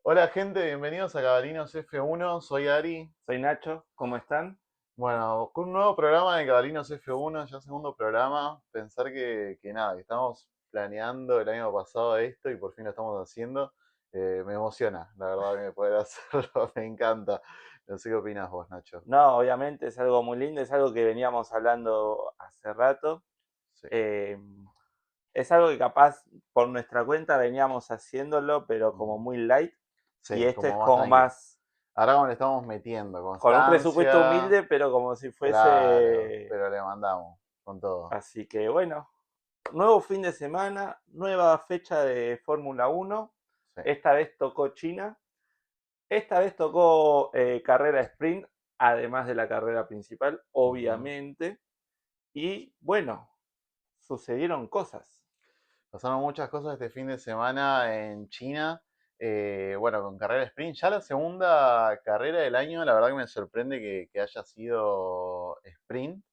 Hola gente, bienvenidos a Cabalinos F1, soy Ari. Soy Nacho, ¿cómo están? Bueno, con un nuevo programa de Cabalinos F1, ya segundo programa. Pensar que nada, que estamos planeando el año pasado esto y por fin lo estamos haciendo. Me emociona, la verdad que poder hacerlo, me encanta. No sé qué opinas vos, Nacho. No, obviamente es algo muy lindo, es algo que veníamos hablando hace rato. Sí, Eh, es algo que capaz por nuestra cuenta veníamos haciéndolo, pero como ujú. muy light. Y Sí, esto es como más como tranqui. más Ahora como le estamos metiendo con un presupuesto constancia, humilde, pero como si claro, fuese... pero le mandamos con todo. Así que bueno, nuevo fin de semana, nueva fecha de Fórmula Uno. Sí. Esta vez tocó China. Esta vez tocó carrera sprint, además de la carrera principal, Ujú. obviamente. Y bueno, sucedieron cosas. Pasaron muchas cosas este fin de semana en China. Bueno, con carrera sprint. Ya la segunda carrera del año, la verdad que me sorprende que haya sido sprint.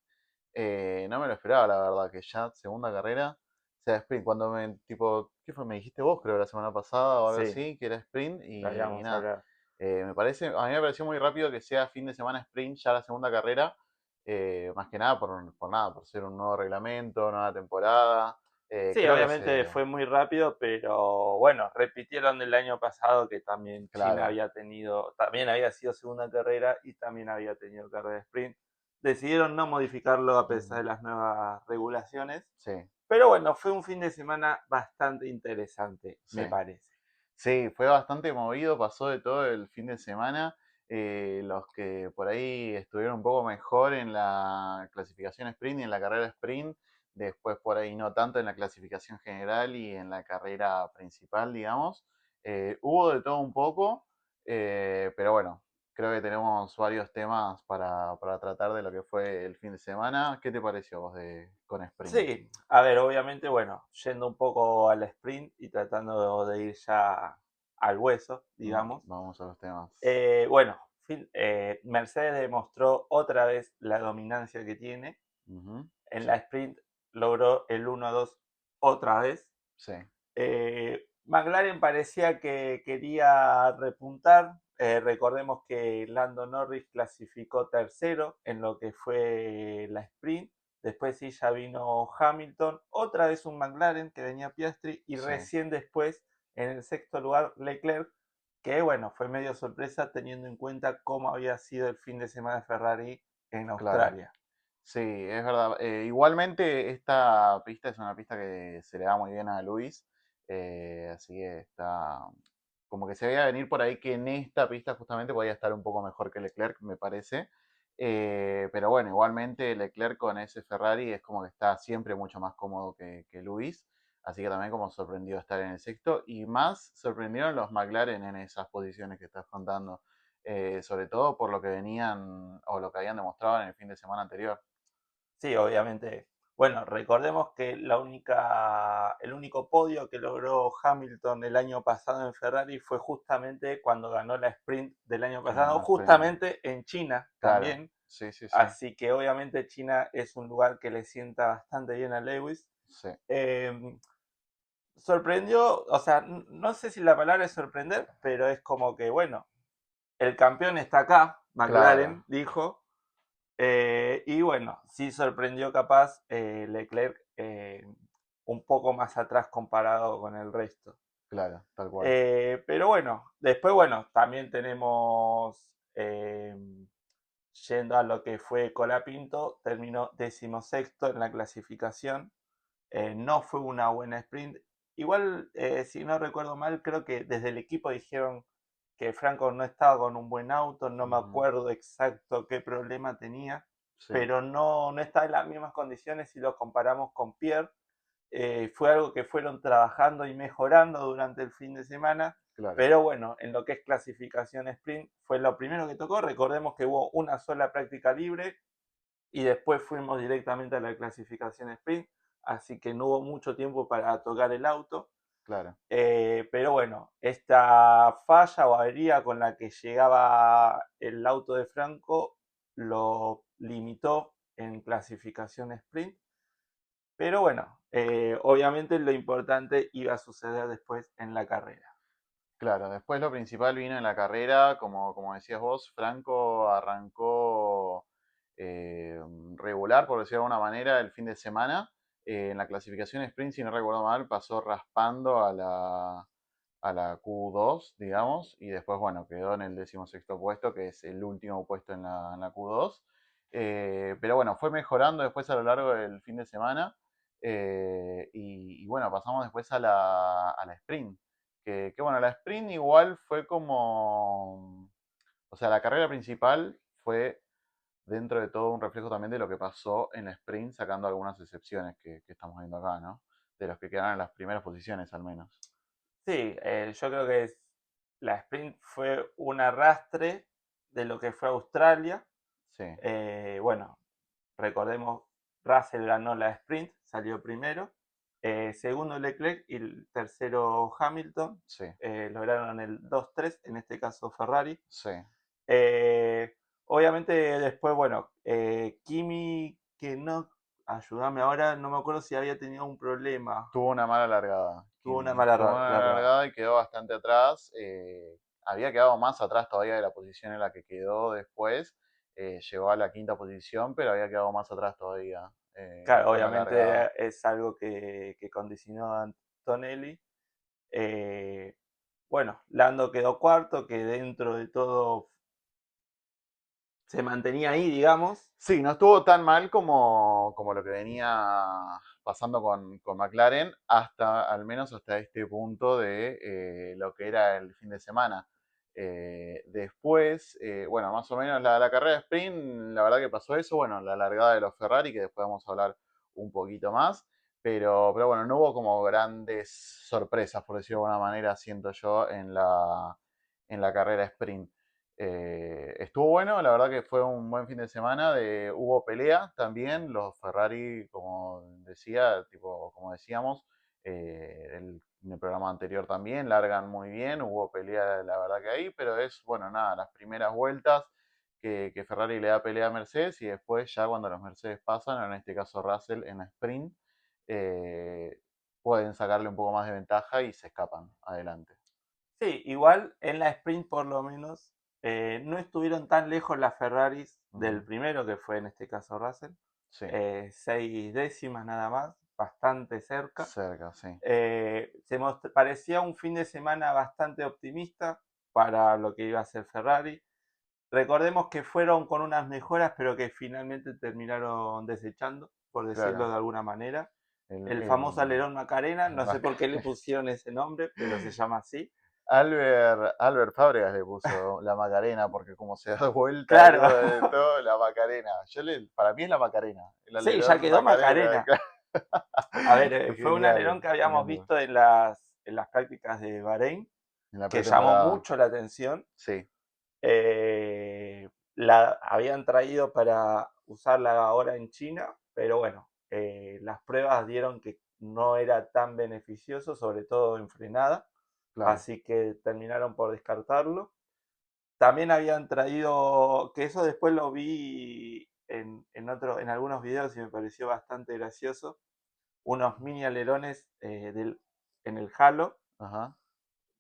No me lo esperaba, la verdad, que ya segunda carrera sea sprint. Cuando tipo, ¿qué fue? Me dijiste vos, creo, la semana pasada o algo Sí, así, que era sprint lo y habíamos nada. hablado. A mí me pareció muy rápido que sea fin de semana sprint ya la segunda carrera. Más que nada por nada, por ser un nuevo reglamento, nueva temporada. Sí, Creo que obviamente fue muy rápido, pero bueno, repitieron el año pasado que también China claro. había tenido, también había sido segunda carrera y también había tenido carrera de sprint. Decidieron no modificarlo a pesar Ujú. de las nuevas regulaciones, Sí, pero bueno, fue un fin de semana bastante interesante, sí. me parece. Sí, fue bastante movido, pasó de todo el fin de semana. Los que por ahí estuvieron un poco mejor en la clasificación sprint y en la carrera sprint, después por ahí no tanto en la clasificación general y en la carrera principal, digamos. Hubo de todo un poco, pero bueno, creo que tenemos varios temas para tratar de lo que fue el fin de semana. ¿Qué te pareció vos con sprint? Sí, a ver, obviamente, bueno, yendo un poco al sprint y tratando de ir ya al hueso, digamos. Vamos a los temas. Bueno, Mercedes demostró otra vez la dominancia que tiene. Ujú. En Sí, la sprint logró el 1-2 otra vez. sí, McLaren parecía que quería repuntar. Recordemos que Lando Norris clasificó tercero en lo que fue la sprint. Después sí ya vino Hamilton, otra vez un McLaren que venía Piastri y sí. recién después en el sexto lugar Leclerc, que bueno, fue medio sorpresa teniendo en cuenta cómo había sido el fin de semana de Ferrari en Claro. Australia. Sí, es verdad. Igualmente, esta pista es una pista que se le da muy bien a Luis. Así que está. Como que se veía venir por ahí que en esta pista justamente podía estar un poco mejor que Leclerc, me parece. Pero bueno, igualmente Leclerc con ese Ferrari es como que está siempre mucho más cómodo que Luis. Así que también como sorprendió estar en el sexto. Y más sorprendieron los McLaren en esas posiciones que estás contando. Sobre todo por lo que venían o lo que habían demostrado en el fin de semana anterior. Sí, obviamente. Bueno, recordemos que el único podio que logró Hamilton el año pasado en Ferrari fue justamente cuando ganó la sprint del año En pasado, la sprint. justamente en China Claro, también. sí, sí, sí, Así que obviamente China es un lugar que le sienta bastante bien a Lewis. sí, Eh, sorprendió, o sea, no sé si la palabra es sorprender, pero es como que, bueno, el campeón está acá, claro, McLaren dijo, y bueno, sí sorprendió capaz Leclerc un poco más atrás comparado con el resto. claro, tal cual. Pero bueno, después bueno, también tenemos, yendo a lo que fue Colapinto, terminó decimosexto en la clasificación. No fue una buena sprint. Igual, si no recuerdo mal, creo que desde el equipo dijeron que Franco no estaba con un buen auto, no me Ujú. acuerdo exacto qué problema tenía, Sí, pero no está en las mismas condiciones si lo comparamos con Pierre. Fue algo que fueron trabajando y mejorando durante el fin de semana, claro, pero bueno, en lo que es clasificación sprint fue lo primero que tocó. Recordemos que hubo una sola práctica libre y después fuimos directamente a la clasificación sprint, así que no hubo mucho tiempo para tocar el auto. claro. Pero bueno, esta falla o avería con la que llegaba el auto de Franco lo limitó en clasificación sprint. Pero bueno, obviamente lo importante iba a suceder después en la carrera. Claro, después lo principal vino en la carrera, como decías vos, Franco arrancó eh, regular, por decirlo de alguna manera, el fin de semana. En la clasificación sprint, si no recuerdo mal, pasó raspando a la Q2, digamos, y después, bueno, quedó en el 16º puesto, que es el último puesto en la Q2. Pero bueno, fue mejorando después a lo largo del fin de semana. Y bueno, pasamos después a la sprint. Bueno, la sprint igual fue como. O sea, la carrera principal fue dentro de todo un reflejo también de lo que pasó en la sprint, sacando algunas excepciones que estamos viendo acá, ¿no? De los que quedaron en las primeras posiciones al menos. Sí, yo creo que la sprint fue un arrastre de lo que fue Australia. Sí, Bueno, recordemos, Russell ganó la sprint, salió primero. Segundo Leclerc y el tercero Hamilton. sí, Lograron el 2-3, en este caso Ferrari. sí. Eh, Obviamente después, bueno, Kimi, que no, ayúdame ahora, no me acuerdo si había tenido un problema. Tuvo una mala largada, Tuvo una Kimi. mala Tuvo una mala largada. largada y quedó bastante atrás. Había quedado más atrás todavía de la posición en la que quedó después. Llegó a la quinta posición, pero había quedado más atrás todavía Claro, con la largada. obviamente es algo que condicionó a Antonelli. Eh, bueno, Lando quedó cuarto, que dentro de todo se mantenía ahí, digamos. Sí, no estuvo tan mal como lo que venía pasando con McLaren, hasta al menos hasta este punto de lo que era el fin de semana. Después, bueno, más o menos la carrera de sprint, la verdad que pasó eso, bueno, la largada de los Ferrari, que después vamos a hablar un poquito más, pero bueno, no hubo como grandes sorpresas, por decirlo de alguna manera, siento yo, en la carrera sprint. Estuvo bueno, la verdad que fue un buen fin de semana. Hubo pelea también, los Ferrari, como decía, tipo, como decíamos, en el programa anterior también, largan muy bien, hubo pelea, la verdad que ahí, pero es, bueno, nada, las primeras vueltas que Ferrari le da pelea a Mercedes y después ya cuando los Mercedes pasan, en este caso Russell en la sprint, eh, pueden sacarle un poco más de ventaja y se escapan adelante. Sí, igual en la sprint por lo menos no estuvieron tan lejos las Ferraris del Ujú. primero, que fue en este caso Russell. Sí, 6 décimas nada más, bastante cerca. cerca, sí. Parecía un fin de semana bastante optimista para lo que iba a ser Ferrari. Recordemos que fueron con unas mejoras, pero que finalmente terminaron desechando, por decirlo Claro. de alguna manera. El, El famoso el- alerón Macarena, no sé por qué le pusieron ese nombre, pero se llama así. Albert Fábregas le puso la Macarena, porque como se da vuelta Claro, todo, la Macarena. Para mí es la Macarena, el sí, ya alerón quedó Macarena. Macarena. A ver, Es fue un genial, alerón que habíamos genial. visto en las prácticas de Bahrein, En la que llamó pretemporada, mucho la atención. sí, La habían traído para usarla ahora en China, pero bueno, las pruebas dieron que no era tan beneficioso, sobre todo en frenada, claro. así que terminaron por descartarlo. También habían traído, que eso después lo vi en algunos videos y me pareció bastante gracioso, unos mini alerones en el halo. Ajá,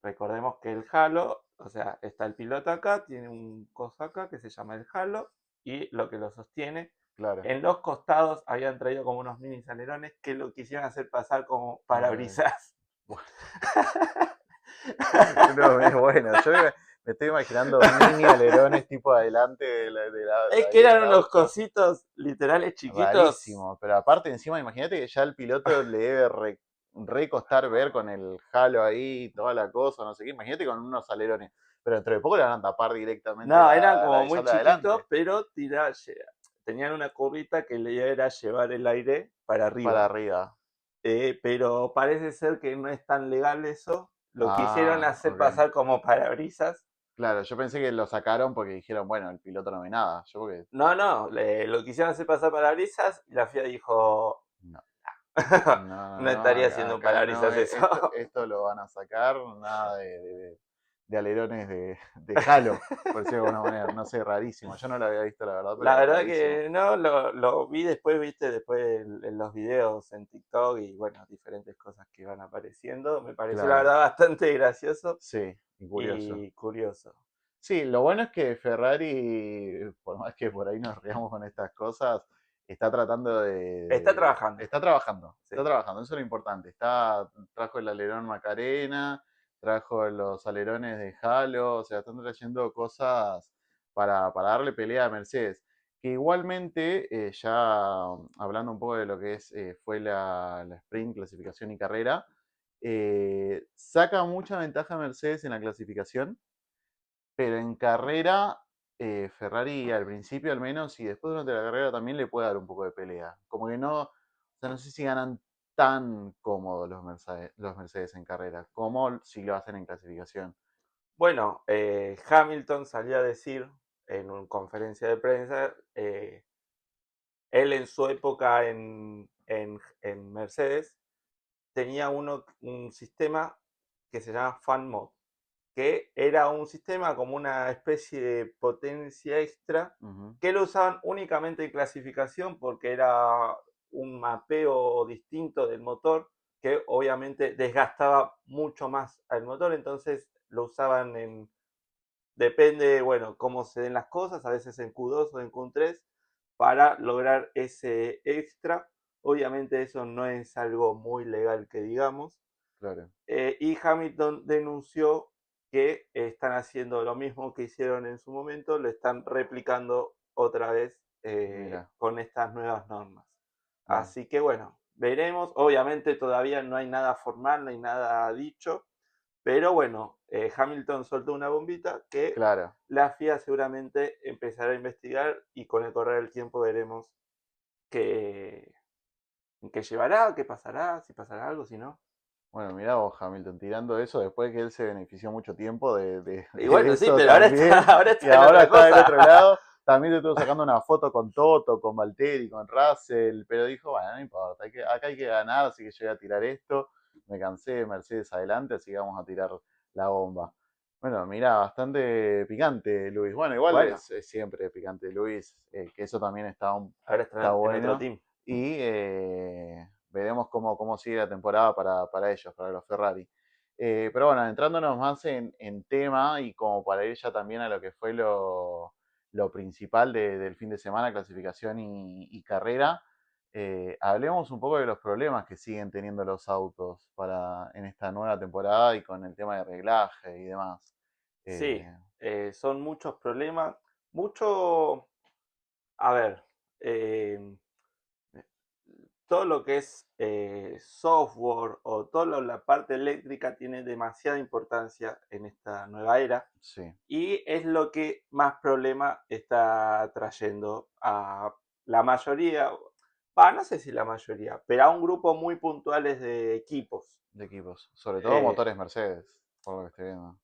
Recordemos que el halo, o sea, está el piloto acá, tiene un coso acá que se llama el halo y lo que lo sostiene. claro. En los costados habían traído como unos mini alerones que lo quisieron hacer pasar como Eh, parabrisas. bueno, no, es bueno. Me estoy imaginando mini alerones tipo adelante de Es ahí que eran del unos auto. cositos literales chiquitos. Rarísimo, pero aparte encima, imagínate que ya el piloto le debe recostar ver con el halo ahí, toda la cosa, no sé qué, imagínate con unos alerones, pero dentro de poco le van a tapar directamente No, eran la como muy visión de chiquitos, adelante, pero tenían una curvita que le era llevar el aire para para arriba. arriba. Pero parece ser que no es tan legal eso. Lo quisieron Ah, hacer ok. pasar como parabrisas. Claro, yo pensé que lo sacaron porque dijeron, bueno, el piloto no ve nada. Yo porque, No, no, lo quisieron hacer pasar parabrisas y la FIA dijo, no, no no, estaría acá, haciendo acá no, parabrisas eso. esto lo van a sacar, nada de alerones de Halo, por decirlo de alguna manera. No sé, rarísimo. Yo no lo había visto, la verdad, La pero verdad rarísimo. que no, lo vi después, viste, después en los videos en TikTok y bueno, diferentes cosas que van apareciendo. Me pareció la Claro, verdad bastante gracioso sí, y curioso. y curioso. Sí, lo bueno es que Ferrari, por más que por ahí nos riamos con estas cosas, está tratando Está trabajando, está trabajando, sí. está trabajando, eso es lo importante. Trajo el alerón Macarena, trajo los alerones de Halo, o sea, están trayendo cosas para darle pelea a Mercedes. Que igualmente, ya hablando un poco de lo que fue la sprint, clasificación y carrera, saca mucha ventaja a Mercedes en la clasificación, pero en carrera, Ferrari al principio al menos y después durante la carrera también le puede dar un poco de pelea. Como que no, o sea, no sé si ganan tan cómodos los Mercedes en carrera, como si lo hacen en clasificación. Bueno, Hamilton salió a decir en una conferencia de prensa, él en su época en Mercedes tenía un sistema que se llama Fan Mode, que era un sistema como una especie de potencia extra Ujú, que lo usaban únicamente en clasificación porque era un mapeo distinto del motor que obviamente desgastaba mucho más al motor, entonces lo usaban depende, bueno, cómo se den las cosas, a veces en Q2 o en Q3, para lograr ese extra. Obviamente eso no es algo muy legal que digamos, claro, y Hamilton denunció que están haciendo lo mismo que hicieron en su momento, lo están replicando otra vez mira, con estas nuevas normas. claro, Así que bueno, veremos. Obviamente todavía no hay nada formal, no hay nada dicho, pero bueno, Hamilton soltó una bombita que claro. la FIA seguramente empezará a investigar y con el correr del tiempo veremos qué, qué llevará, qué pasará, si pasará algo, si no. Bueno, mira vos, Hamilton, tirando eso después de que él se benefició mucho tiempo Y de bueno, sí, eso pero ahora también, está, ahora y está en ahora otra está del otro cosa. lado. También te estuvo sacando una foto con Toto, con Valtteri, con Russell, pero dijo, bueno, no importa, acá hay que ganar, así que yo voy a tirar esto. Me cansé de Mercedes adelante, así que vamos a tirar la bomba. Bueno, mira, bastante picante, Luis. Bueno, igual Bueno, es siempre picante, Luis, que eso también ahora está está en otro bueno. team. Y veremos cómo sigue la temporada para ellos, para los Ferrari. Pero bueno, entrándonos más en tema y como para ir ya también a lo que fue lo principal del fin de semana, clasificación y carrera, hablemos un poco de los problemas que siguen teniendo los autos en esta nueva temporada y con el tema de reglaje y demás. Sí, Eh, son muchos problemas. Mucho, a ver, eh, todo lo que es software o toda la parte eléctrica tiene demasiada importancia en esta nueva era sí, y es lo que más problema está trayendo a la mayoría, no sé si la mayoría, pero a un grupo muy puntuales de equipos. de equipos. Sobre todo Eh, motores Mercedes, por lo que estoy viendo.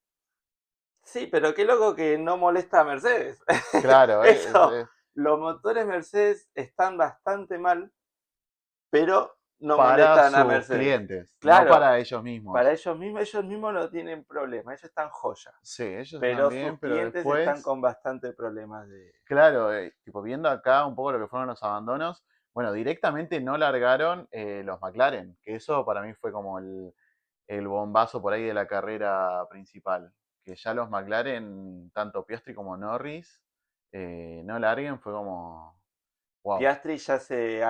sí, pero qué loco que no molesta a Mercedes. Claro, Eso, los motores Mercedes están bastante mal, pero no para molestan a sus Mercedes. clientes, no Claro, para ellos para mismos. ellos mismos no tienen problema, ellos están joya, Sí, ellos están pero bien, sus pero clientes están después, con bastante problemas de... claro, tipo viendo acá un poco lo que fueron los abandonos, bueno, directamente no largaron los McLaren, que eso para mí fue como el bombazo por ahí de la carrera principal. Que ya los McLaren, tanto Piastri como Norris, no larguen, fue como, wow, Piastri ya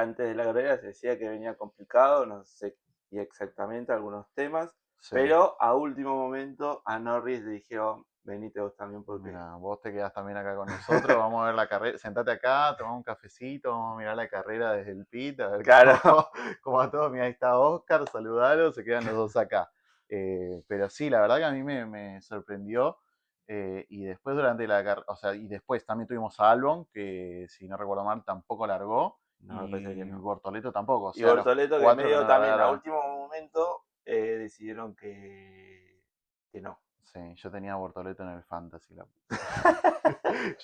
antes de la carrera se decía que venía complicado, no sé y exactamente algunos temas, sí. pero a último momento a Norris le dijeron, venite vos también porque... Mira, vos te quedás también acá con nosotros, vamos a ver la carrera, sentate acá, tomamos un cafecito, vamos a mirar la carrera desde el pit, a ver Claro, cómo a todos. Mira, ahí está Oscar, saludalo, se quedan los dos acá. Pero sí, la verdad que a mí me sorprendió. Y después durante la carrera, o sea, y después también tuvimos a Albon, que si no recuerdo mal tampoco largó, no, me parece que y no. Bortoleto tampoco, o Y sea, los Bortoleto que cuatro que medio no también a largaron. último momento decidieron que no. Sí, yo tenía a Bortoleto en el Fantasy, la puta.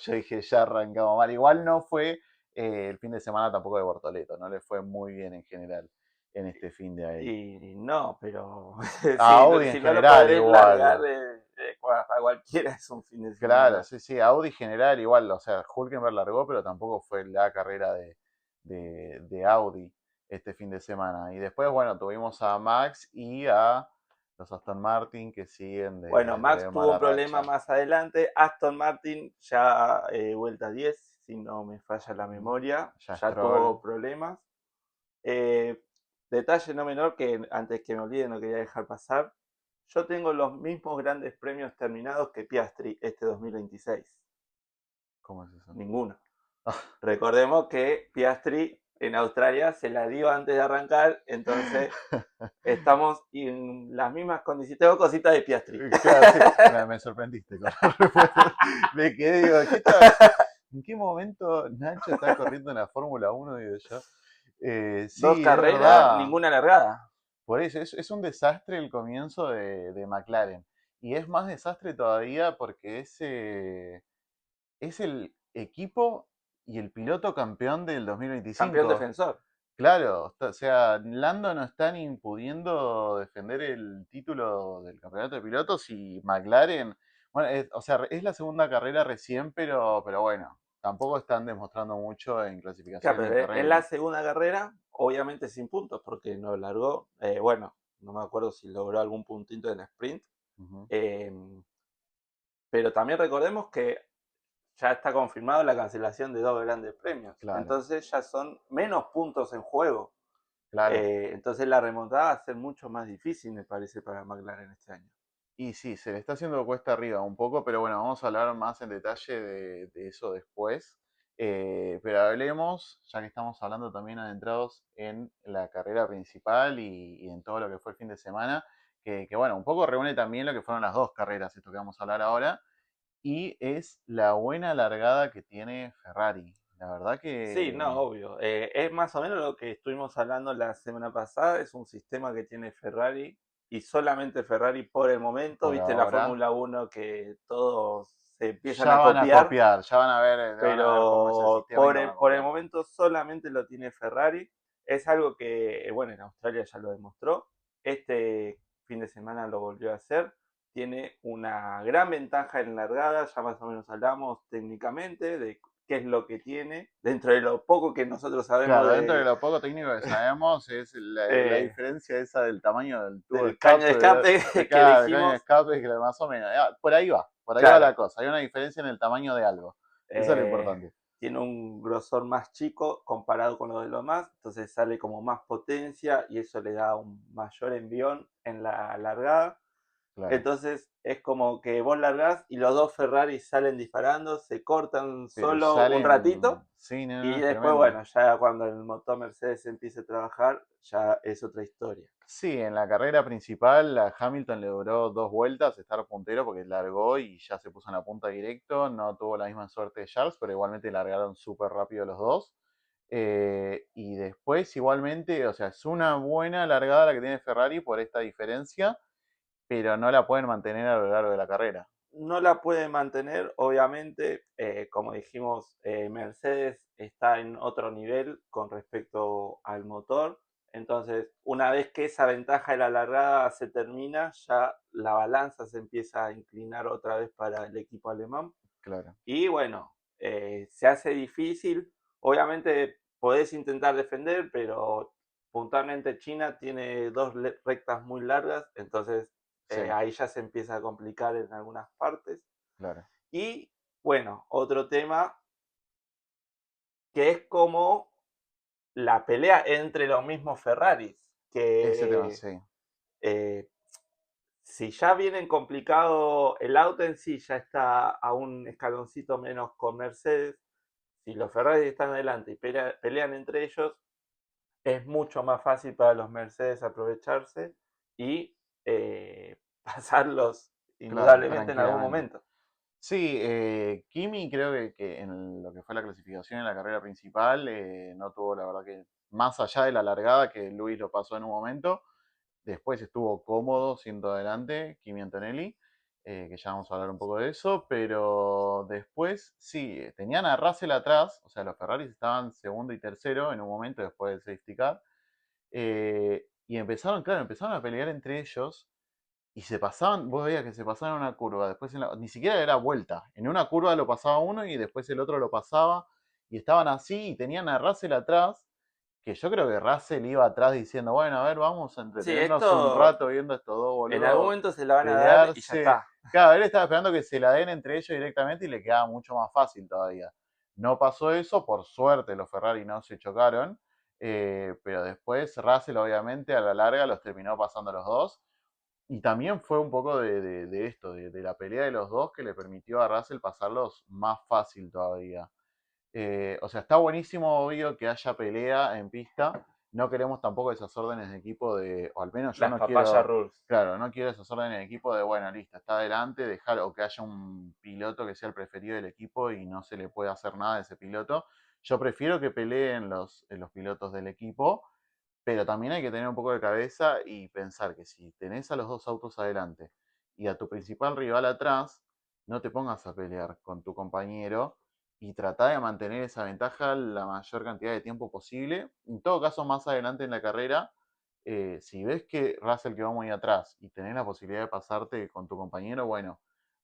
Yo dije, ya arrancamos mal. Igual no fue el fin de semana tampoco de Bortoleto, no le fue muy bien en general en este fin de ahí. Y no, pero A si, Audi en si no lo general podés largar igual. para cualquiera es un fin de Claro, semana. sí, sí, Audi general igual, o sea, Hülkenberg largó, pero tampoco fue la carrera de Audi este fin de semana. Y después, bueno, tuvimos a Max y a los Aston Martin que siguen Bueno, Max de tuvo un mala problema racha. más adelante. Aston Martin ya vuelta 10, si no me falla la Ujú. memoria, Ya ya Stroll, tuvo problemas. Eh, Detalle no menor que antes que me olvide no quería dejar pasar. Yo tengo los mismos grandes premios terminados que Piastri este 2026. ¿cómo es eso? Ninguno. Recordemos que Piastri en Australia se la dio antes de arrancar, entonces estamos en las mismas condiciones. Tengo cositas de Piastri. Claro, sí, me sorprendiste con la respuesta. Me quedé, digo, ¿en qué momento Nacho está corriendo en la Fórmula 1? Digo yo. Dos Sí, es carreras, verdad. ninguna largada. Por eso, es un desastre el comienzo de McLaren. Y es más desastre todavía porque es el equipo y el piloto campeón del Campeón 2025. defensor. Claro, o sea, Lando no está ni pudiendo defender el título del campeonato de pilotos y McLaren, bueno, o sea, es la segunda carrera recién, pero bueno, tampoco están demostrando mucho en Claro, clasificación ni en pero en la carrera. segunda carrera, obviamente sin puntos, porque no largó. Bueno, no me acuerdo si logró algún puntito en el sprint. Ujú. Eh, pero también recordemos que ya está confirmado la cancelación de dos grandes premios. Claro, Entonces ya son menos puntos en juego. claro. Entonces la remontada va a ser mucho más difícil, me parece, para McLaren este año. Y sí, se le está haciendo cuesta arriba un poco, pero bueno, vamos a hablar más en detalle de eso después. Pero hablemos, ya que estamos hablando también adentrados en la carrera principal y en todo lo que fue el fin de semana, que bueno, un poco reúne también lo que fueron las dos carreras, esto que vamos a hablar ahora, y es la buena largada que tiene Ferrari. La verdad Sí, no, que, obvio. Es más o menos lo que estuvimos hablando la semana pasada. Es un sistema que tiene Ferrari y solamente Ferrari por el momento. por Viste la ahora, Fórmula Uno que todos se empiezan ya a van a copiar, copiar, ya van a ver cómo es el pero sistema y lo van a por el copiar. momento solamente lo tiene Ferrari. Es algo que, bueno, en Australia ya lo demostró. Este fin de semana lo volvió a hacer. Tiene una gran ventaja en largada, ya más o menos hablamos técnicamente de qué es lo que tiene, dentro de lo poco que nosotros sabemos Claro, dentro de lo poco técnico que sabemos es la eh, diferencia esa del tamaño del tubo de del caño de escape, escape que claro, el caño de dijimos. escape, que más o menos, por ahí va Claro, la cosa, hay una diferencia en el tamaño de algo, eso es lo eh, importante. tiene un grosor más chico comparado con lo de los demás, entonces sale como más potencia y eso le da un mayor envión en la largada. Claro, Entonces es como que vos largás y los dos Ferrari salen disparando, se cortan pero solo un salen, ratito sí, no, no, y es después, tremendo. bueno, ya cuando el motor Mercedes empiece a trabajar, ya es otra historia. Sí, en la carrera principal a Hamilton le duró dos vueltas estar puntero porque largó y ya se puso en la punta directo. No tuvo la misma suerte de Charles, pero igualmente largaron súper rápido los dos. Y después igualmente, o sea, es una buena largada la que tiene Ferrari por esta diferencia, pero no la pueden mantener a lo largo de la carrera. No la puede mantener, obviamente, como dijimos, Mercedes está en otro nivel con respecto al motor. Entonces, una vez que esa ventaja de la largada se termina, ya la balanza se empieza a inclinar otra vez para el equipo alemán. Claro, Y bueno, se hace difícil. Obviamente podés intentar defender, pero puntualmente China tiene dos rectas muy largas, entonces sí, ahí ya se empieza a complicar en algunas partes. claro. Y bueno, otro tema que es como la pelea entre los mismos Ferraris, Ese tema que sí, eh, si ya viene complicado el auto en sí, ya está a un escaloncito menos con Mercedes. Si los Ferrari están adelante y pelean entre ellos, es mucho más fácil para los Mercedes aprovecharse y pasarlos claro, indudablemente en algún tranquilamente. momento. Sí, Kimi creo que en lo que fue la clasificación en la carrera principal no tuvo la verdad que más allá de la largada que Luis lo pasó en un momento, después estuvo cómodo siendo adelante Kimi Antonelli, que ya vamos a hablar un poco de eso, pero después sí, tenían a Russell atrás, o sea, los Ferraris estaban segundo y tercero en un momento después del safety car, y empezaron, claro, empezaron a pelear entre ellos y se pasaban, vos veías que se pasaban en una curva, después ni siquiera era vuelta. En una curva lo pasaba uno y después el otro lo pasaba. Y estaban así y tenían a Russell atrás, que yo creo que Russell iba atrás diciendo, bueno, a ver, vamos a Sí, entretenernos un esto rato viendo a estos dos en algún boludos momento se la van a dar y ya pelearse. está. Claro, él estaba esperando que se la den entre ellos directamente y le quedaba mucho más fácil todavía. No pasó eso, por suerte los Ferrari no se chocaron, pero después Russell obviamente a la larga los terminó pasando los dos. Y también fue un poco de esto, de la pelea de los dos que le permitió a Russell pasarlos más fácil todavía. O sea, está buenísimo, obvio, que haya pelea en pista. No queremos tampoco esas órdenes de equipo de, o al menos yo Las no papaya quiero, rules. claro, no quiero esas órdenes de equipo de, bueno, listo, está adelante, dejar, o que haya un piloto que sea el preferido del equipo y no se le puede hacer nada a ese piloto. Yo prefiero que peleen los pilotos del equipo, pero también hay que tener un poco de cabeza y pensar que si tenés a los dos autos adelante y a tu principal rival atrás, no te pongas a pelear con tu compañero y trata de mantener esa ventaja la mayor cantidad de tiempo posible. En todo caso, más adelante en la carrera, si ves que Russell quedó muy atrás y tenés la posibilidad de pasarte con tu compañero, bueno,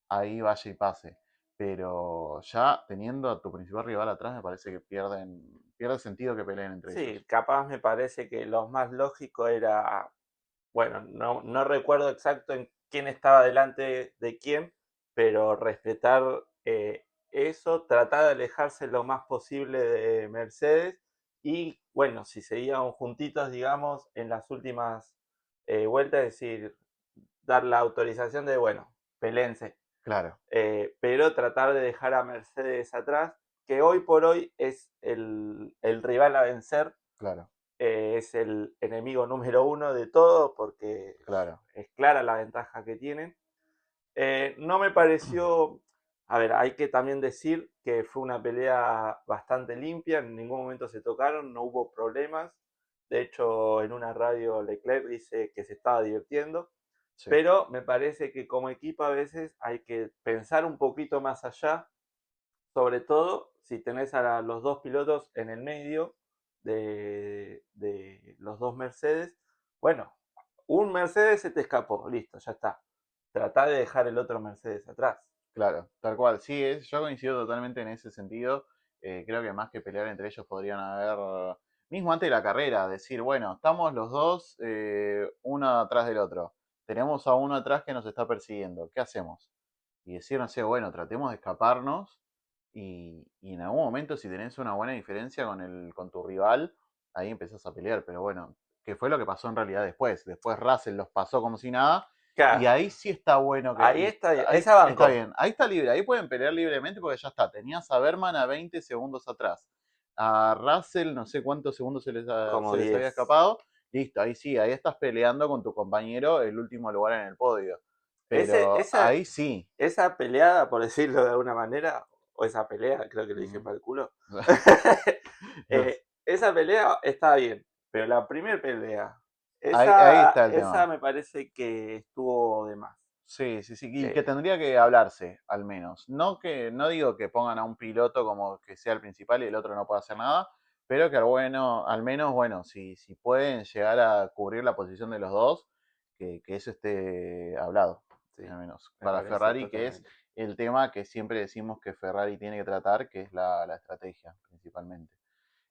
ahí vaya y pase. Pero ya teniendo a tu principal rival atrás, me parece que pierde sentido que peleen entre Sí, ellos. capaz me parece que lo más lógico era, bueno, no recuerdo exacto en quién estaba delante de quién, pero respetar eso, tratar de alejarse lo más posible de Mercedes y, bueno, si seguían juntitos, digamos, en las últimas vueltas, es decir, dar la autorización de, bueno, pelense, Claro, pero tratar de dejar a Mercedes atrás, que hoy por hoy es el rival a vencer, claro, es el enemigo número uno de todo, porque claro. es clara la ventaja que tienen. No me pareció, a ver, hay que también decir que fue una pelea bastante limpia, en ningún momento se tocaron, no hubo problemas. De hecho, en una radio Leclerc dice que se estaba divirtiendo, Sí, pero me parece que como equipo a veces hay que pensar un poquito más allá, sobre todo si tenés a los dos pilotos en el medio de los dos Mercedes. Bueno, un Mercedes se te escapó, listo, ya está. Tratá de dejar el otro Mercedes atrás. claro, tal cual. Sí, yo coincido totalmente en ese sentido. Creo que más que pelear entre ellos podrían haber, mismo antes de la carrera, decir, bueno, estamos los dos uno atrás del otro. Tenemos a uno atrás que nos está persiguiendo. ¿Qué hacemos? Y decir, no sé, bueno, tratemos de escaparnos y en algún momento si tenés una buena diferencia con tu rival, ahí empezás a pelear. Pero bueno, que fue lo que pasó en realidad después. Después Russell los pasó como si nada y Claro, ahí sí está bueno ahí que. está, Ahí esa está bancó. bien, ahí está libre, ahí pueden pelear libremente porque ya está. Tenías a Berman a 20 segundos atrás. A Russell, no sé cuántos segundos Como se les había 10. escapado. Listo, ahí sí, ahí estás peleando con tu compañero el último lugar en el podio. Ese, Pero esa, ahí sí. esa peleada, por decirlo de alguna manera, o esa pelea, creo que le dije para el culo, esa pelea está bien, pero la primera pelea, Ahí esa, está el esa tema. me parece que estuvo de más. Sí, sí, sí, y que Eh, tendría que hablarse, al menos. No digo que pongan a un piloto como que sea el principal y el otro no pueda hacer nada, pero que bueno, al menos, bueno, si pueden llegar a cubrir la posición de los dos, que eso esté hablado, sí, al menos. me Para parece Ferrari, que es totalmente. el tema que siempre decimos que Ferrari tiene que tratar, que es la estrategia, principalmente.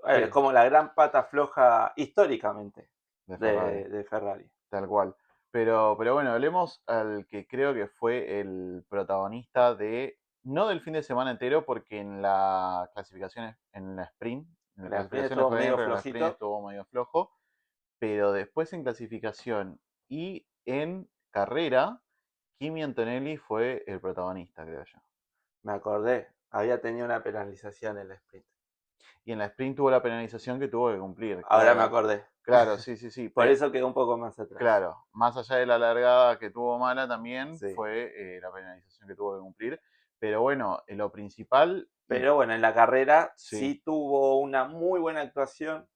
Es como la gran pata floja históricamente De Ferrari. de Ferrari. Tal cual. Pero bueno, hablemos al que creo que fue el protagonista de, no del fin de semana entero, porque en la clasificación, en la sprint, en la La sprint clasificación le estuvo fue bien, medio pero en la sprint flojito. estuvo medio flojo. Pero después en clasificación y en carrera, Kimi Antonelli fue el protagonista, creo yo. Me acordé, había tenido una penalización en la sprint. Y en la sprint tuvo la penalización que tuvo que cumplir, Ahora me claro. acordé. Claro, sí, sí, sí. Por eso quedó un poco más atrás. Claro, más allá de la largada que tuvo mala también Sí. fue la penalización que tuvo que cumplir. Pero bueno, lo principal, y Pero bueno, en la carrera sí, sí tuvo una muy buena actuación,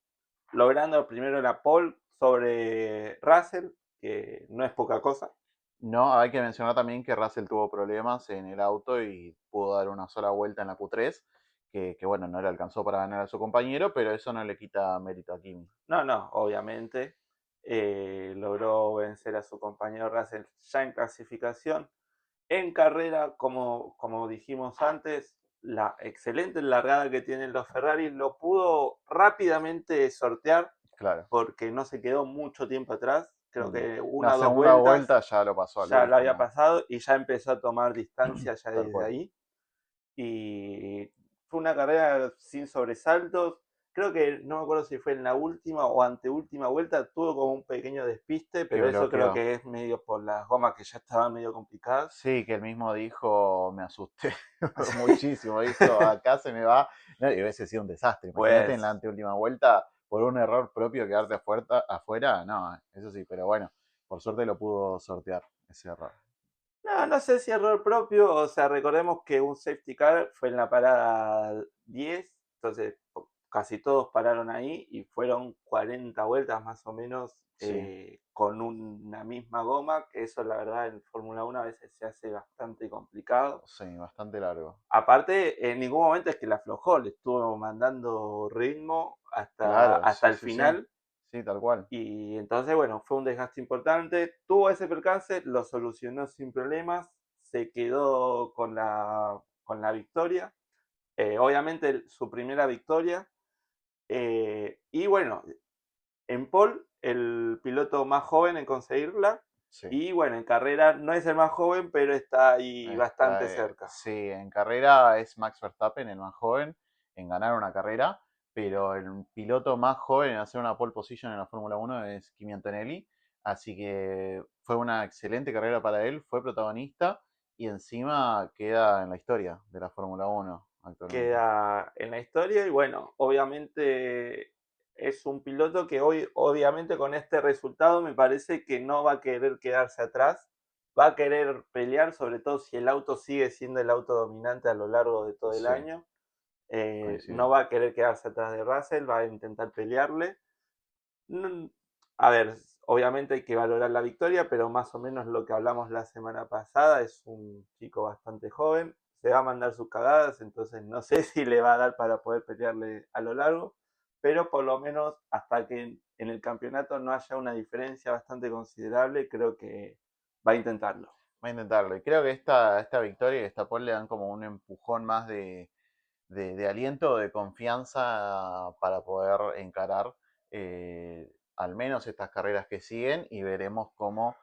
logrando primero la pole sobre Russell, que no es poca cosa. no, hay que mencionar también que Russell tuvo problemas en el auto y pudo dar una sola vuelta en la Q3, que bueno, no le alcanzó para ganar a su compañero, pero eso no le quita mérito a Kimi. No, no, obviamente. logró vencer a su compañero Russell ya en clasificación. En carrera, como dijimos antes, la excelente largada que tienen los Ferrari lo pudo rápidamente sortear Claro. porque no se quedó mucho tiempo atrás. Creo Mm. que Una una o dos segunda vueltas vuelta ya lo pasó a ya Luis lo había como pasado y ya empezó a tomar distancia ya tal desde cual. ahí. Y fue una carrera sin sobresaltos. Creo que no me acuerdo si fue en la última o anteúltima vuelta, tuvo como un pequeño despiste, Que pero eso creo bloqueó. que es medio por las gomas que ya estaban medio complicadas. Sí, que él mismo dijo, me asusté muchísimo, dijo, acá se me va. No, y hubiese sido un desastre. Imagínate en la Pues, anteúltima vuelta, por un error propio, quedarte afuera. No, eso sí, pero bueno, por suerte lo pudo sortear ese error. no, no sé si error propio, o sea, recordemos que un safety car fue en la parada 10, entonces casi todos pararon ahí y fueron 40 vueltas más o menos Sí, con una misma goma, que eso la verdad en Fórmula 1 a veces se hace bastante complicado. sí, bastante largo. Aparte, en ningún momento es que la aflojó, le estuvo mandando ritmo Claro, hasta sí, el sí, sí. final. Sí, tal cual. Y entonces, bueno, fue un desgaste importante. Tuvo ese percance, lo solucionó sin problemas, se quedó con la victoria. Obviamente, su primera victoria. Y bueno, en pole, el piloto más joven en conseguirla. Sí. Y bueno, en carrera no es el más joven, pero está ahí bastante cerca. Sí, en carrera es Max Verstappen, el más joven, en ganar una carrera, pero el piloto más joven en hacer una pole position en la Fórmula 1 es Kimi Antonelli, así que fue una excelente carrera para él, fue protagonista y encima queda en la historia de la Fórmula 1 actualmente. Queda en la historia y bueno, obviamente es un piloto que hoy, obviamente con este resultado me parece que no va a querer quedarse atrás, va a querer pelear, sobre todo si el auto sigue siendo el auto dominante a lo largo de todo el Sí, año. No coincido. va a querer quedarse atrás de Russell, va a intentar pelearle. A ver, obviamente hay que valorar la victoria, pero más o menos lo que hablamos la semana pasada, es un chico bastante joven, se va a mandar sus cagadas, entonces no sé si le va a dar para poder pelearle a lo largo, pero por lo menos hasta que en el campeonato no haya una diferencia bastante considerable, creo que va a intentarlo. Va a intentarlo. Y creo que esta victoria y esta pole le dan como un empujón más de aliento, de confianza para poder encarar al menos estas carreras que siguen y veremos cómo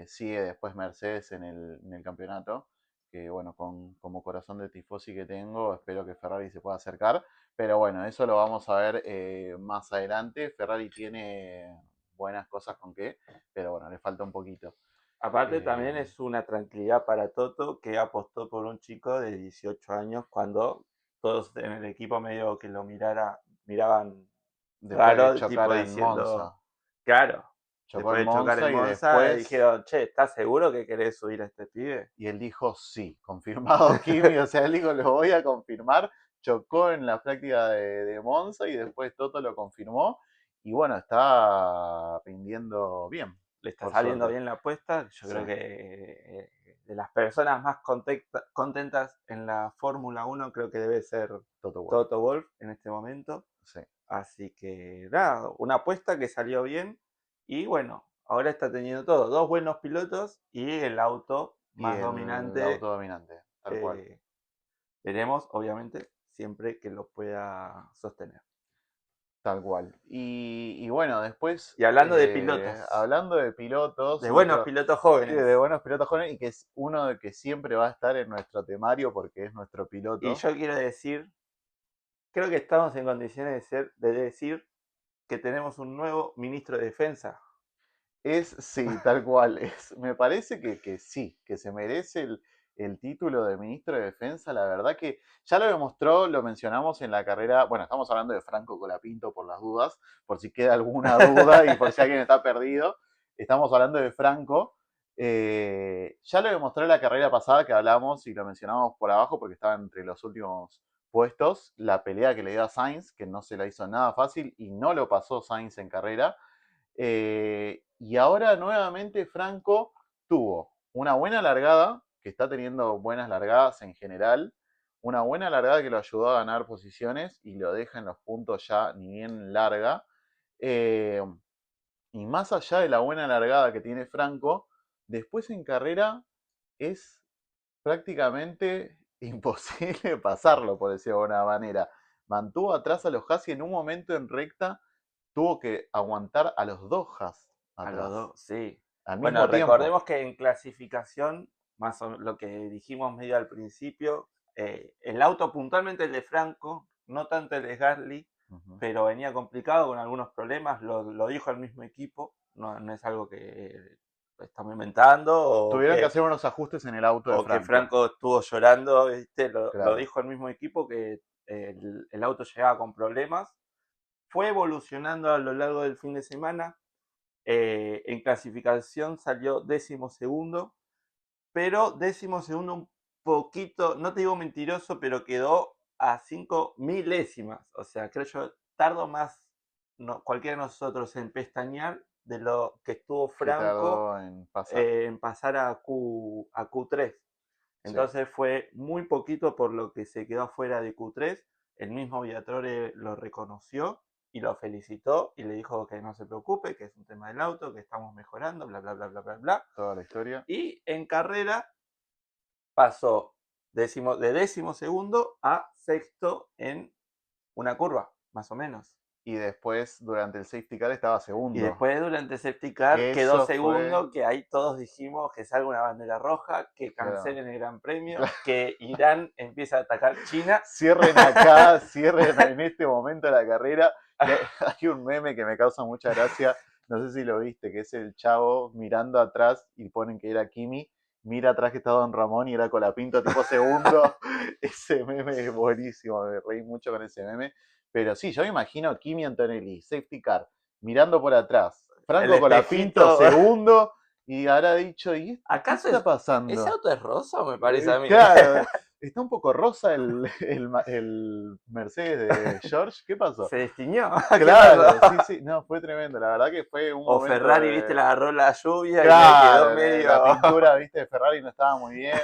sigue después Mercedes en el campeonato. Que bueno, como corazón de tifosi que tengo, espero que Ferrari se pueda acercar. Pero bueno, eso lo vamos a ver más adelante. Ferrari tiene buenas cosas con qué, pero bueno, le falta un poquito. Aparte también Eh, es una tranquilidad para Toto que apostó por un chico de 18 años cuando todos en el equipo medio que lo miraban Después de raro, chocar tipo en diciendo, Monza. claro, Chocó después en de chocar Monza en y Monza, después dijeron, che, ¿estás seguro que querés subir a este pibe? y él dijo sí, confirmado Kimi, o sea, él dijo lo voy a confirmar, chocó en la práctica de Monza y después Toto lo confirmó y bueno, está rindiendo bien, Le está por saliendo suerte. bien la apuesta. Yo Sí, creo que de las personas más contentas en la Fórmula 1 creo que debe ser Toto Wolff, Toto Wolff en este momento. sí. Así que nada, una apuesta que salió bien y bueno, ahora está teniendo todo, dos buenos pilotos y el auto Y más el dominante. auto dominante, tal cual, eh, Veremos, obviamente, siempre que lo pueda sostener. tal cual. Y bueno, después, Y hablando de pilotos, hablando de pilotos de y buenos otro, pilotos sí, jóvenes, de buenos pilotos jóvenes y que es uno de que siempre va a estar en nuestro temario porque es nuestro y piloto. yo quiero decir, creo que estamos en condiciones de decir que tenemos un nuevo ministro de defensa. Es, sí, tal cual. Me parece que sí, que se merece el título de ministro de Defensa. La verdad que ya lo demostró, lo mencionamos en la carrera. Bueno, estamos hablando de Franco Colapinto por las dudas, por si queda alguna duda y por si alguien está perdido. Estamos hablando de Franco. Ya lo demostró en la carrera pasada que hablamos y lo mencionamos por abajo porque estaba entre los últimos puestos. La pelea que le dio a Sainz, que no se la hizo nada fácil y no lo pasó Sainz en carrera. Y ahora nuevamente Franco tuvo una buena largada, que está teniendo buenas largadas en general, una buena largada que lo ayudó a ganar posiciones y lo deja en los puntos ya ni bien larga. Eh, Y más allá de la buena largada que tiene Franco, después en carrera es prácticamente imposible pasarlo, por decirlo de alguna manera. Mantuvo atrás a los Haas y en un momento en recta tuvo que aguantar a los dos Haas A los atrás, dos, sí. al Bueno, mismo tiempo. recordemos que en clasificación, más o menos lo que dijimos medio al principio, el auto puntualmente el de Franco, no tanto el de Gasly, Ujú. pero venía complicado con algunos problemas, lo dijo el mismo equipo, no es algo que estamos inventando Tuvieron que hacer unos ajustes en el auto de o que Franco. Franco estuvo llorando, ¿viste? Lo Claro. dijo el mismo equipo que el auto llegaba con problemas. Fue evolucionando a lo largo del fin de semana. En clasificación salió 12º, pero 12º un poquito, no te digo mentiroso, pero quedó a 5 milésimas. O sea, creo yo, tardo más cualquiera de nosotros en pestañear de lo que estuvo Que Franco tardó en pasar. en pasar a Q3. Sí. Entonces fue muy poquito por lo que se quedó fuera de Q3. El mismo Viatrore lo reconoció y lo felicitó y le dijo que no se preocupe, que es un tema del auto, que estamos mejorando, bla, bla, bla, bla, bla, bla. Toda la historia. Y en carrera pasó de 12º a sexto en una curva, más o menos. Y después, durante el safety car, estaba Y segundo. después durante safety car Que quedó eso fue. segundo, que ahí todos dijimos que salga una bandera roja, que Claro. cancelen el Gran Premio, que Irán empieza a atacar China. Cierren acá, cierren en este momento la carrera. Y hay un meme que me causa mucha gracia, no sé si lo viste, que es el chavo mirando atrás y ponen que era Kimi, mira atrás que está Don Ramón y era Colapinto tipo segundo. Ese meme es buenísimo, me reí mucho con ese meme. Pero sí, yo me imagino a Kimi Antonelli, safety car, mirando por atrás, El Franco Colapinto espejito. segundo, y habrá dicho, ¿y qué ¿Acaso está ese pasando? auto es rosa o me parece a mí? Claro, está un poco rosa el Mercedes de George. ¿Qué pasó? Se destiñó. ¿Qué Claro, sí, pasó? sí, no, fue tremendo. La verdad que fue un O momento Ferrari, viste, de. le agarró la lluvia y le quedó Claro, medio. la pintura, viste, de Ferrari no estaba muy bien.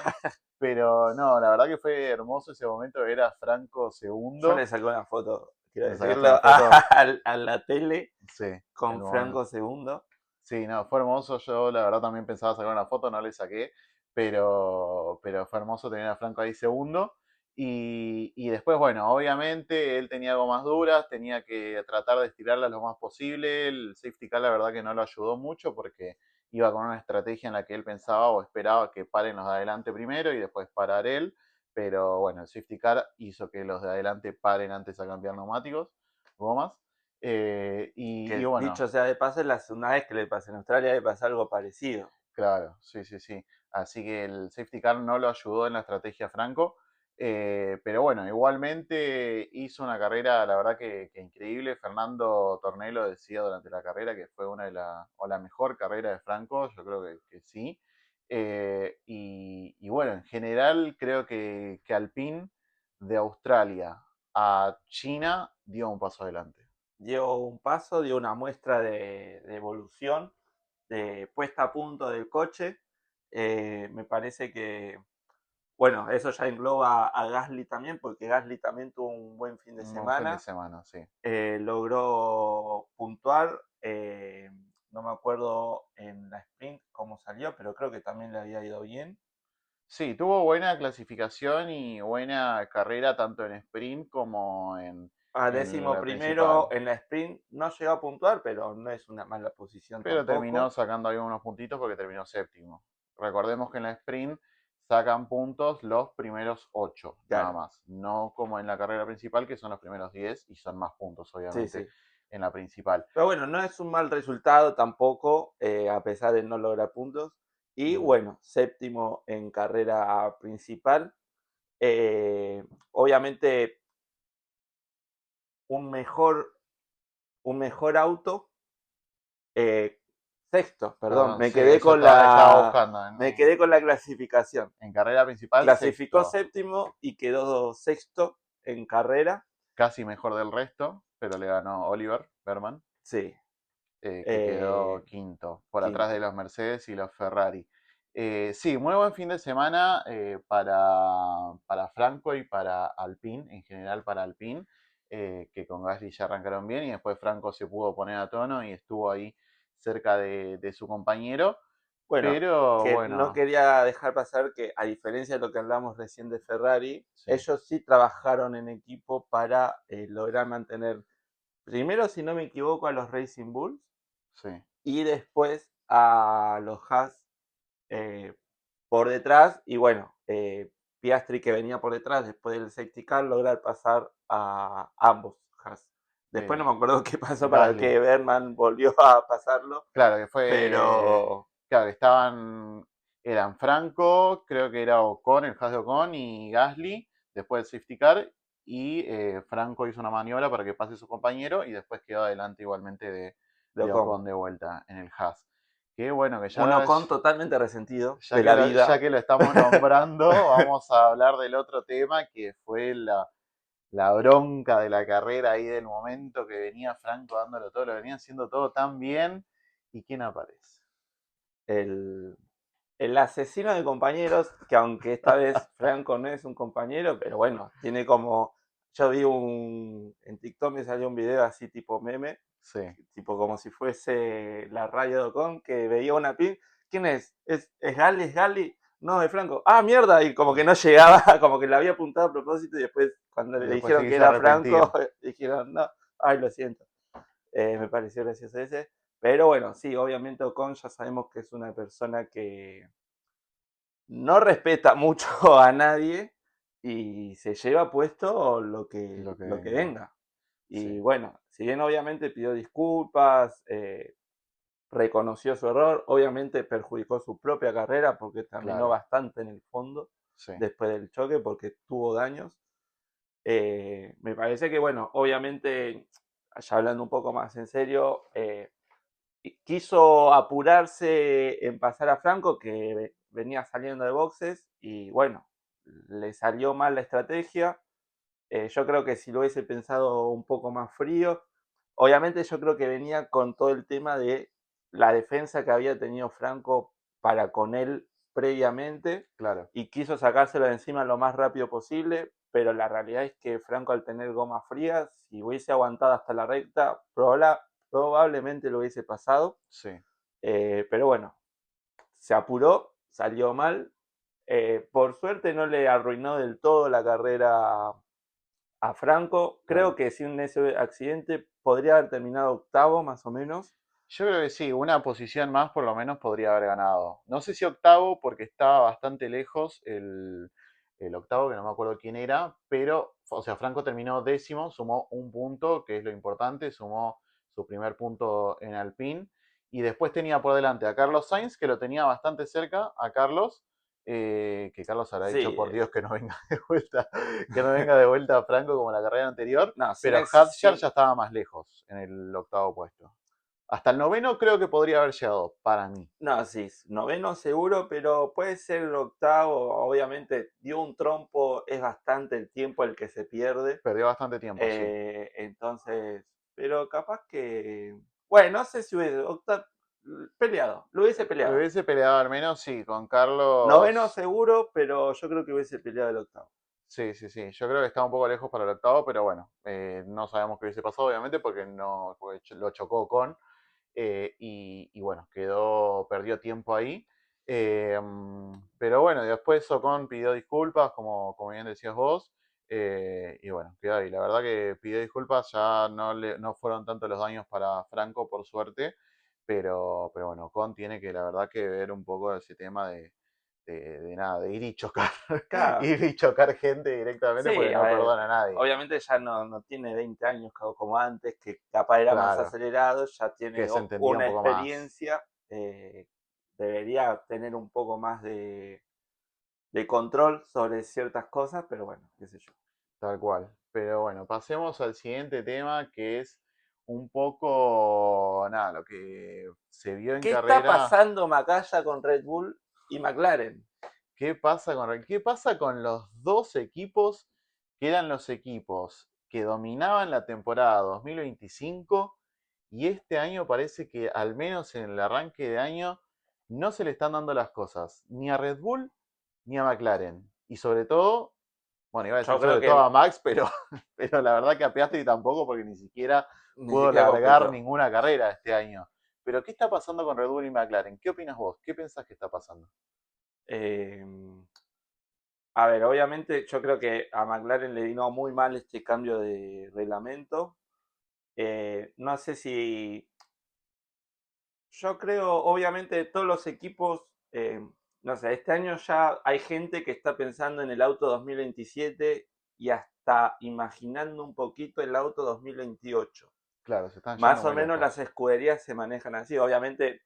Pero no, la verdad que fue hermoso ese momento de ver a Franco Yo le segundo. saqué una foto, quiero ¿Le sacaste decirlo, una foto? a la tele Sí, el con momento. Franco segundo. Sí, no, fue hermoso. Yo la verdad también pensaba sacar una foto, no le saqué, pero fue hermoso tener a Franco ahí segundo. Y después, bueno, obviamente él tenía gomas duras, tenía que tratar de estirarlas lo más posible. El safety car la verdad que no lo ayudó mucho porque iba con una estrategia en la que él pensaba o esperaba que paren los de adelante primero y después parar él. Pero bueno, el safety car hizo que los de adelante paren antes a cambiar neumáticos, gomas. Y Que bueno, dicho sea de paso, es la segunda vez que le pasa en Australia, le pasa algo parecido. claro, sí, sí, sí. Así que el safety car no lo ayudó en la estrategia Franco. Pero bueno, igualmente hizo una carrera, la verdad que increíble. Fernando Tornello decía durante la carrera que fue una de o la mejor carrera de Franco, yo creo que sí. Y bueno, en general creo que Alpine de Australia a China dio un paso adelante. Dio un paso, dio una muestra de evolución, de puesta a punto del coche. Me parece que, bueno, eso ya engloba a Gasly también, porque Gasly también tuvo un buen fin de Un buen fin de semana. semana, sí. Logró puntuar, no me acuerdo en la sprint cómo salió, pero creo que también le había ido bien. Sí, tuvo buena clasificación y buena carrera tanto en sprint como A en décimo la primero principal. en la sprint no llegó a puntuar, pero no es una mala posición Pero terminó tampoco. sacando ahí unos puntitos porque terminó séptimo. Recordemos que en la sprint sacan puntos los primeros 8, nada Claro, más. No como en la carrera principal, que son los primeros 10 y son más puntos, sí, obviamente, sí. en la principal. Pero bueno, no es un mal resultado tampoco, a pesar de no lograr puntos. Y Ujú. bueno, séptimo en carrera principal. Obviamente un mejor, un mejor auto. eh, Sexto, perdón, Perdón, sí, eso estaba buscando. me quedé con la clasificación. En carrera principal, Clasificó sexto. séptimo y quedó sexto en carrera. Casi mejor del resto, pero le ganó Oliver Berman. Sí, Que quedó eh, quinto, por atrás de quinto. los Mercedes y los Ferrari. Sí, muy buen fin de semana para Franco y para Alpine, en general para Alpine, que con Gasly ya arrancaron bien y después Franco se pudo poner a tono y estuvo ahí cerca de su compañero, Bueno, pero que no bueno, quería dejar pasar que, a diferencia de lo que hablamos recién de Ferrari, sí, ellos sí trabajaron en equipo para lograr mantener, primero, si no me equivoco, a los Racing Bulls sí, y después a los Haas eh, por detrás. Y bueno, Piastri, que venía por detrás después del safety car, lograr pasar a ambos Haas. Después no eh, me acuerdo qué pasó para Gasly. que Berman volvió a pasarlo, Claro, que fue. pero Claro, que estaban. Eran Franco, creo que era Ocon, el Haas de Ocon y Gasly, después del safety car. Y Franco hizo una maniobra para que pase su compañero y después quedó adelante igualmente de de Ocon. Ocon de vuelta en el Haas. Qué bueno que Un Ocon totalmente resentido de la ya vida. que lo estamos nombrando, vamos a hablar del otro tema que fue la bronca de la carrera ahí del momento que venía Franco dándolo todo, lo venían haciendo todo tan bien. ¿Y quién aparece? El, el asesino de compañeros, que aunque esta vez Franco no es un compañero, pero bueno, tiene como. Yo vi en TikTok me salió un video así tipo meme, Sí, tipo como si fuese la radio de Ocon, que veía una pin. ¿Quién es? ¿Es Gali? ¿Es Gali? No, es Franco. ¡Ah, mierda! Y como que no llegaba, como que le había apuntado a propósito y después cuando y le después dijeron que seguirse era arrepentir. Franco, dijeron, no, ay, lo siento. Me pareció gracioso ese. Pero bueno, sí, obviamente Ocon ya sabemos que es una persona que no respeta mucho a nadie y se lleva puesto Lo que lo que venga. venga. Sí, Y bueno, si bien obviamente pidió disculpas, reconoció su error, obviamente perjudicó su propia carrera porque terminó claro. bastante en el fondo Sí, después del choque porque tuvo daños. Me parece que, bueno, obviamente, ya hablando un poco más en serio, quiso apurarse en pasar a Franco, que venía saliendo de boxes, y bueno, le salió mal la estrategia. Yo creo que si lo hubiese pensado un poco más frío, obviamente yo creo que venía con todo el tema de la defensa que había tenido Franco para con él previamente claro. y quiso sacárselo de encima lo más rápido posible, pero la realidad es que Franco, al tener goma fría, si hubiese aguantado hasta la recta, probablemente lo hubiese pasado. Sí, Pero bueno, se apuró, salió mal. Por suerte no le arruinó del todo la carrera a Franco. Creo claro. que sin ese accidente podría haber terminado octavo más o menos. Yo creo que sí, una posición más por lo menos podría haber ganado. No sé si octavo, porque estaba bastante lejos el octavo, que no me acuerdo quién era, pero, o sea, Franco terminó décimo, sumó un punto, que es lo importante, sumó su primer punto en Alpine, y después tenía por delante a Carlos Sainz, que lo tenía bastante cerca, a Carlos, que Carlos habrá dicho, Sí, por Dios, que no venga de vuelta, que no venga de vuelta a Franco como la carrera anterior, no, pero Hadjar ya estaba más lejos en el octavo puesto. Hasta el noveno creo que podría haber llegado, para mí. no, sí, noveno seguro, pero puede ser el octavo. Obviamente dio un trompo, es bastante el tiempo el que se pierde. Perdió bastante tiempo, sí. Entonces, pero capaz que, bueno, no sé si hubiese peleado, lo hubiese peleado. Hubiese peleado al menos, sí, con Noveno Carlos. seguro, pero yo creo que hubiese peleado el octavo. Sí, sí, sí. Yo creo que está un poco lejos para el octavo, pero bueno, no sabemos qué hubiese pasado, obviamente, porque no porque lo chocó con. Y bueno, perdió tiempo ahí. Pero bueno, después Ocon pidió disculpas, como bien decías vos. Y bueno, quedó ahí. La verdad que pidió disculpas, ya no fueron tanto los daños para Franco, por suerte. Pero bueno, Ocon tiene que, la verdad, que ver un poco ese tema de nada, de ir y chocar, Claro, ir y chocar gente directamente porque sí, a no ver, perdona a nadie. obviamente ya no tiene 20 años como antes, que capaz era más Claro, acelerado, ya que tiene se entendía un una poco más. experiencia, debería tener un poco más de control sobre ciertas cosas, pero bueno, qué sé yo. Tal cual. Pero bueno, pasemos al siguiente tema que es un poco, nada, lo que se vio en ¿Qué está carrera. pasando Macaya con Red Bull y McLaren? ¿Qué pasa con los dos equipos que eran los equipos que dominaban la temporada 2025 y este año parece que al menos en el arranque de año no se le están dando las cosas ni a Red Bull ni a McLaren? Y sobre todo, bueno, iba a decir Yo creo sobre todo que a Max, pero la verdad que a Piastri tampoco porque ni siquiera ni pudo siquiera largar compitió. ninguna carrera este año. Pero ¿qué está pasando con Red Bull y McLaren? ¿Qué opinas vos? ¿Qué pensás que está pasando? Eh, a ver, obviamente yo creo que a McLaren le vino muy mal este cambio de reglamento. No sé si yo creo, obviamente, todos los equipos, no sé, este año ya hay gente que está pensando en el auto 2027 y hasta imaginando un poquito el auto 2028. Claro, se están yendo Más o muy menos las lejos. escuderías se manejan así. Obviamente,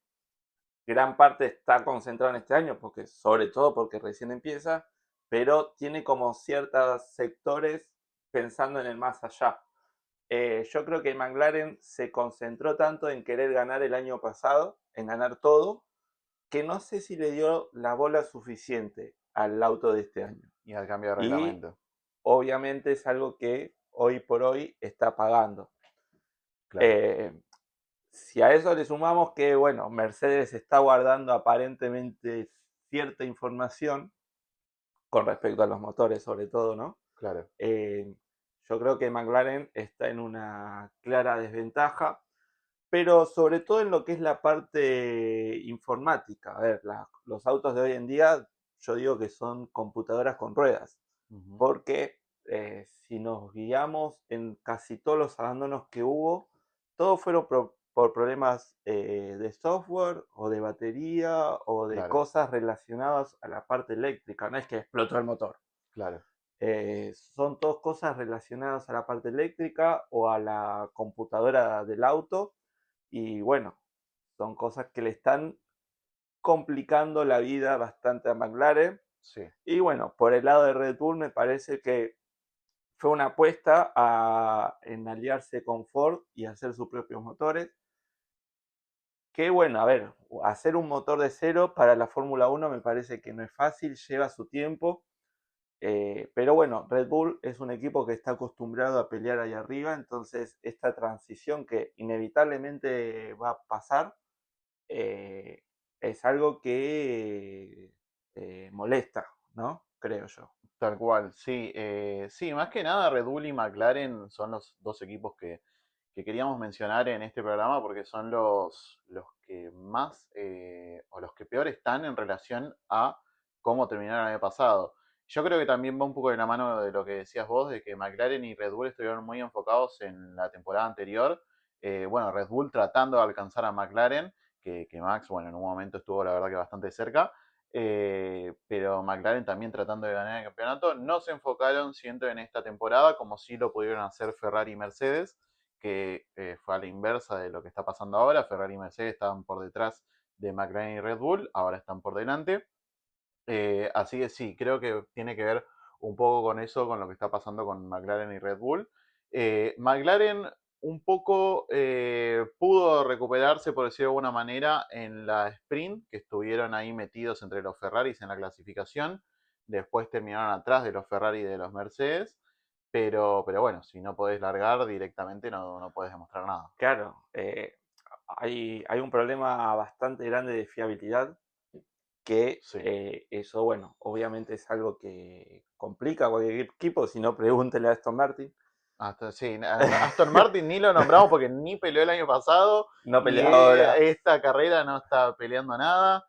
gran parte está concentrada en este año, porque sobre todo porque recién empieza, pero tiene como ciertos sectores pensando en el más allá. Yo creo que McLaren se concentró tanto en querer ganar el año pasado, en ganar todo, que no sé si le dio la bola suficiente al auto de este año. Y al cambio de Y reglamento. obviamente es algo que hoy por hoy está pagando. Claro, Eh, si a eso le sumamos que, bueno, Mercedes está guardando aparentemente cierta información con respecto a los motores, sobre todo, ¿no? claro. Eh, yo creo que McLaren está en una clara desventaja, pero sobre todo en lo que es la parte informática. A ver, los autos de hoy en día, yo digo que son computadoras con ruedas, Ujú. porque si nos guiamos en casi todos los abandonos que hubo, todos fueron por problemas de software o de batería o de Claro, cosas relacionadas a la parte eléctrica. No es que explotó el motor. claro. Son todas cosas relacionadas a la parte eléctrica o a la computadora del auto. Y bueno, son cosas que le están complicando la vida bastante a McLaren. Sí. Y bueno, por el lado de Red Bull me parece que fue una apuesta en aliarse con Ford y hacer sus propios motores. Que bueno, a ver, hacer un motor de cero para la Fórmula 1 me parece que no es fácil, lleva su tiempo. Pero bueno, Red Bull es un equipo que está acostumbrado a pelear ahí arriba, entonces esta transición que inevitablemente va a pasar eh, es algo que molesta, ¿no? Creo yo. Tal cual, sí. Sí, más que nada Red Bull y McLaren son los dos equipos que queríamos mencionar en este programa porque son los que más o los que peor están en relación a cómo terminaron el año pasado. Yo creo que también va un poco de la mano de lo que decías vos, de que McLaren y Red Bull estuvieron muy enfocados en la temporada anterior. Bueno, Red Bull tratando de alcanzar a McLaren, que Max, bueno, en un momento estuvo la verdad que bastante cerca. Pero McLaren también tratando de ganar el campeonato. No se enfocaron, siento, en esta temporada, como sí lo pudieron hacer Ferrari y Mercedes, que fue a la inversa de lo que está pasando ahora. Ferrari y Mercedes estaban por detrás de McLaren y Red Bull, ahora están por delante. Así que sí, creo que tiene que ver un poco con eso, con lo que está pasando con McLaren y Red Bull. McLaren un poco pudo recuperarse, por decirlo de alguna manera, en la sprint, que estuvieron ahí metidos entre los Ferraris en la clasificación. Después terminaron atrás de los Ferrari y de los Mercedes. Pero bueno, si no podés largar directamente no podés demostrar nada. Claro, hay un problema bastante grande de fiabilidad que Sí. eso, bueno, obviamente es algo que complica a cualquier equipo, si no pregúntele a Aston Martin. Sí, Aston Martin ni lo nombramos porque ni peleó el año pasado No y pelea ahora, esta carrera no está peleando nada.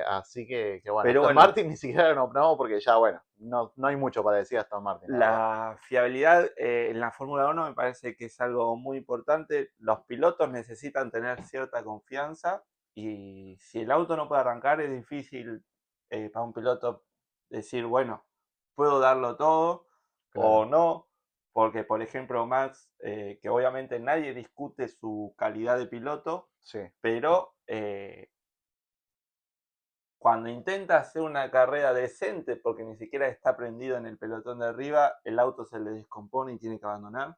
Así que bueno, pero Aston bueno, Martin ni siquiera lo nombramos porque ya, bueno, no hay mucho para decir a Aston Martin, la verdad. la fiabilidad en la Fórmula 1 me parece que es algo muy importante. Los pilotos necesitan tener cierta confianza y si el auto no puede arrancar es difícil para un piloto decir, bueno, puedo darlo todo o Claro, no, porque por ejemplo Max, que obviamente nadie discute su calidad de piloto, sí, pero cuando intenta hacer una carrera decente, porque ni siquiera está prendido en el pelotón de arriba, el auto se le descompone y tiene que abandonar.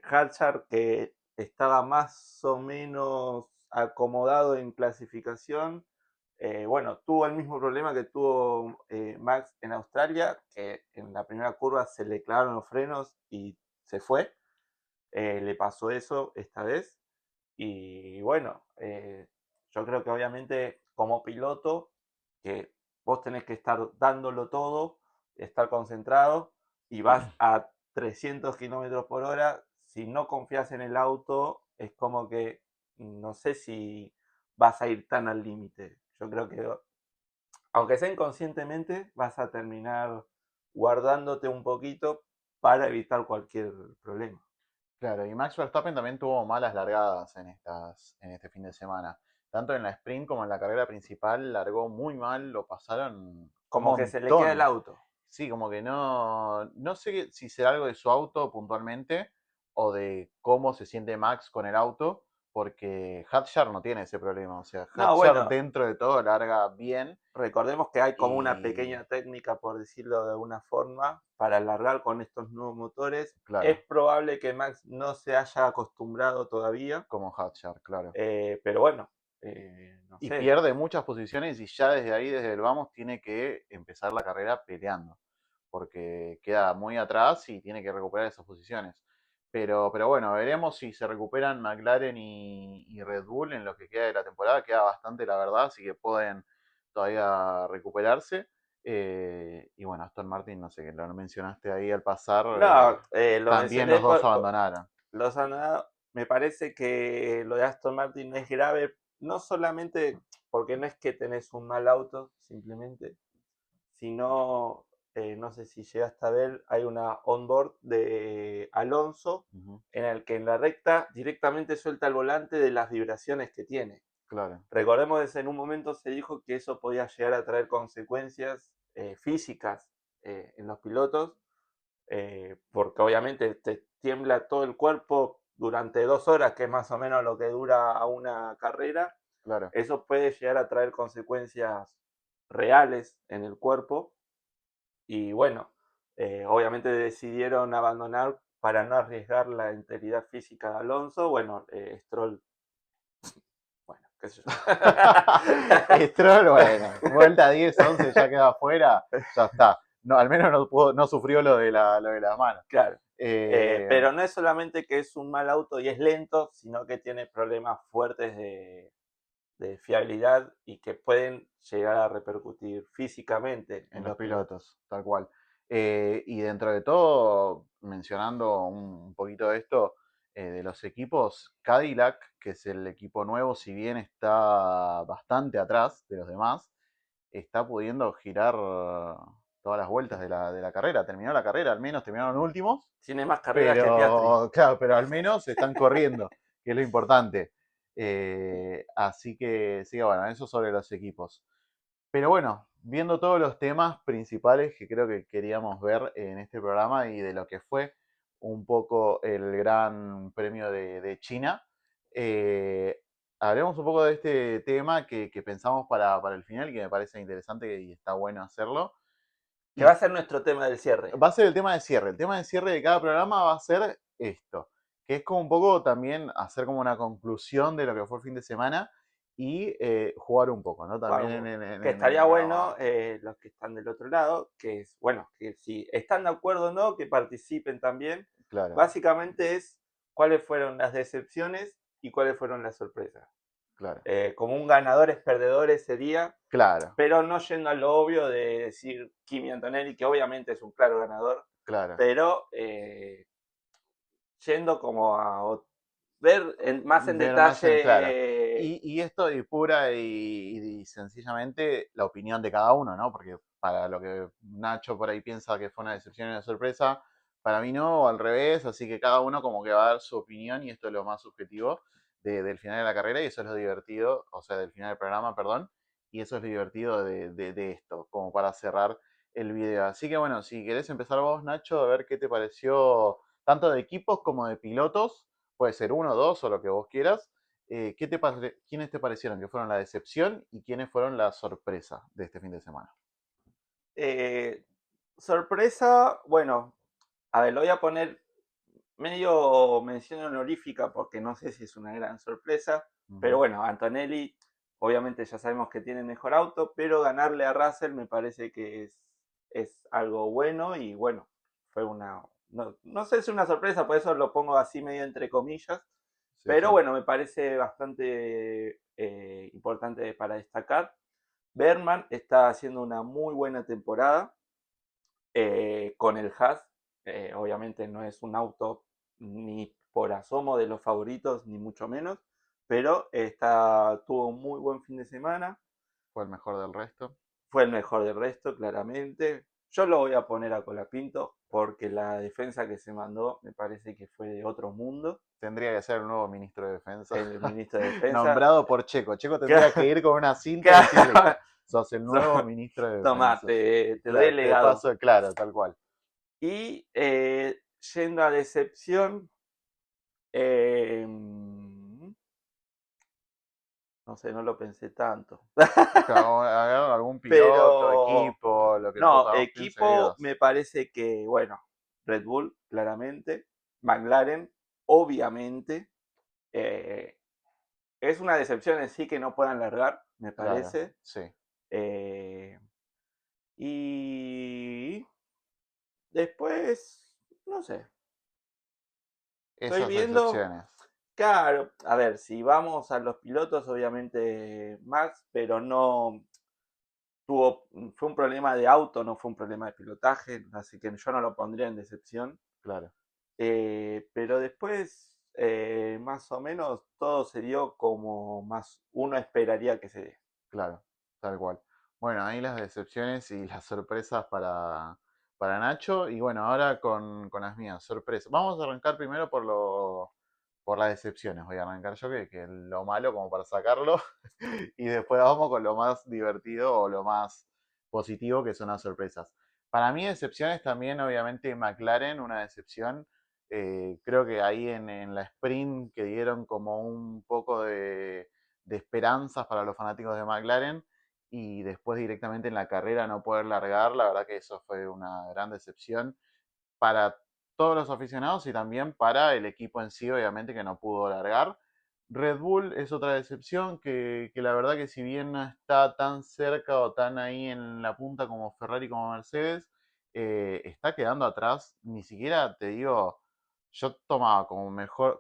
Hadjar, que estaba más o menos acomodado en clasificación, bueno, tuvo el mismo problema que tuvo Max en Australia, que en la primera curva se le clavaron los frenos y se fue. Le pasó eso esta vez. Y bueno, yo creo que obviamente como piloto, que vos tenés que estar dándolo todo, estar concentrado y vas a 300 kilómetros por hora, si no confías en el auto, es como que no sé si vas a ir tan al límite. Yo creo que, aunque sea inconscientemente, vas a terminar guardándote un poquito para evitar cualquier problema. Claro, y Max Verstappen también tuvo malas largadas en este fin de semana. Tanto en la sprint como en la carrera principal largó muy mal, lo pasaron un Como que se le queda el montón. auto. Sí, como que no sé si será algo de su auto puntualmente o de cómo se siente Max con el auto, porque Hadjar no tiene ese problema. O sea, No, Hadjar bueno, dentro de todo larga bien recordemos que hay como una y pequeña técnica, por decirlo de alguna forma, para alargar con estos nuevos motores. Es claro, probable que Max no se haya acostumbrado todavía, como Hadjar, claro. pero bueno, no Y sé. pierde muchas posiciones y ya desde ahí, desde el vamos, tiene que empezar la carrera peleando, porque queda muy atrás y tiene que recuperar esas posiciones. Pero bueno, veremos si se recuperan McLaren y Red Bull en lo que queda de la temporada. Queda bastante, la verdad, así que pueden todavía recuperarse. Y bueno, Aston Martin, no sé, que lo mencionaste ahí al pasar, No, lo también mencioné los dos abandonaron. los han dado. Me parece que lo de Aston Martin es grave, no solamente porque no es que tenés un mal auto, simplemente, sino, no sé si llegaste a ver, hay una onboard de Alonso Ujú, en el que en la recta directamente suelta el volante de las vibraciones que tiene. claro, Recordemos que en un momento se dijo que eso podía llegar a traer consecuencias físicas en los pilotos, porque obviamente te tiembla todo el cuerpo durante 2 horas, que es más o menos lo que dura una carrera. claro. Eso puede llegar a traer consecuencias reales en el cuerpo y bueno, obviamente decidieron abandonar para no arriesgar la integridad física de Alonso. Bueno, Stroll, bueno, qué sé yo. Stroll, bueno, vuelta 10, 11, ya queda afuera, ya está. No, al menos no sufrió lo de las manos. Claro. Eh, Pero no es solamente que es un mal auto y es lento, sino que tiene problemas fuertes de fiabilidad y que pueden llegar a repercutir físicamente en en los los pilotos. pilotos, tal cual. Y dentro de todo, mencionando un poquito de esto, de los equipos, Cadillac, que es el equipo nuevo, si bien está bastante atrás de los demás, está pudiendo girar todas las vueltas de la carrera. Terminó la carrera, al menos terminaron últimos, Tiene más carreras que Piastri. pero claro, pero al menos están corriendo, que es lo importante. Así que bueno, eso sobre los equipos. Pero bueno, viendo todos los temas principales que creo que queríamos ver en este programa y de lo que fue un poco el Gran Premio de China, eh, hablemos un poco de este tema que pensamos para el final, que me parece interesante y está bueno hacerlo. Que va Y a ser nuestro tema del cierre. va a ser el tema de cierre. El tema de cierre de cada programa va a ser esto, que es como un poco también hacer como una conclusión de lo que fue el fin de semana y jugar un poco, ¿no? También Bueno, que en el estaría bueno, programa. los que están del otro lado, que es, bueno, que si están de acuerdo o no, que participen también. Claro, Básicamente es cuáles fueron las decepciones y cuáles fueron las sorpresas. claro, Como un ganadores perdedores sería, claro, pero no yendo a lo obvio de decir Kimi Antonelli, que obviamente es un claro ganador, claro. pero yendo como a ver más en Ver más en claro. detalle. Y esto y pura y sencillamente la opinión de cada uno, ¿no? Porque para lo que Nacho por ahí piensa que fue una decepción y una sorpresa, para mí no, o al revés, así que cada uno como que va a dar su opinión y esto es lo más subjetivo del final de la carrera y eso es lo divertido, o sea, del final del programa, perdón, y eso es lo divertido de esto, como para cerrar el video. Así que bueno, si querés empezar vos, Nacho, a ver qué te pareció tanto de equipos como de pilotos, puede ser uno, dos o lo que vos quieras. ¿Quiénes te parecieron que fueron la decepción y quiénes fueron la sorpresa de este fin de semana? Eh, sorpresa, bueno, a ver, lo voy a poner medio mención honorífica porque no sé si es una gran sorpresa, Uh pero -huh. bueno, Antonelli, obviamente ya sabemos que tiene mejor auto, pero ganarle a Russell me parece que es algo bueno y bueno, fue una, no sé si es una sorpresa, por eso lo pongo así medio entre comillas, Sí, sí. pero bueno, me parece bastante importante para destacar. Berman está haciendo una muy buena temporada con el Haas. Obviamente no es un auto ni por asomo de los favoritos, ni mucho menos, pero tuvo un muy buen fin de semana, Fue el mejor del resto. fue el mejor del resto, claramente. Yo lo voy a poner a Colapinto porque la defensa que se mandó me parece que fue de otro mundo. Tendría que ser el nuevo ministro de Defensa. El ministro de Defensa. Nombrado por Checo. Checo tendría que ir con una cinta y decir, listo, sos el nuevo ministro de Tomá, Defensa. te doy Claro, el te legado. paso, claro, tal cual. Y yendo a decepción, eh, no sé, no lo pensé tanto. Agarraron algún piloto, Pero, equipo, lo que no, vos pienses y equipo digas. me parece que, bueno, Red Bull, claramente. McLaren, obviamente. eh, es una decepción en sí que no puedan largar, me Claro, parece. sí. Eh, y después, no sé. Estoy Esas viendo, decepciones. claro, a ver, si vamos a los pilotos, obviamente Max, pero no fue un problema de auto, no fue un problema de pilotaje, así que yo no lo pondría en decepción. Claro, Pero después, más o menos, todo se dio como más uno esperaría que se dé. claro, tal cual. Bueno, ahí las decepciones y las sorpresas para Nacho. Y bueno, ahora con las mías, sorpresas. Vamos a arrancar primero por las decepciones. Voy a arrancar yo, que lo malo como para sacarlo. Y después vamos con lo más divertido o lo más positivo, que son las sorpresas. Para mí, decepciones también, obviamente, McLaren, una decepción. Creo que ahí en la sprint que dieron como un poco de esperanzas para los fanáticos de McLaren y después directamente en la carrera no poder largar, la verdad que eso fue una gran decepción para todos los aficionados y también para el equipo en sí, obviamente, que no pudo largar. Red Bull es otra decepción que la verdad que si bien no está tan cerca o tan ahí en la punta como Ferrari como Mercedes, está quedando atrás. Ni siquiera te digo, yo tomaba como mejor,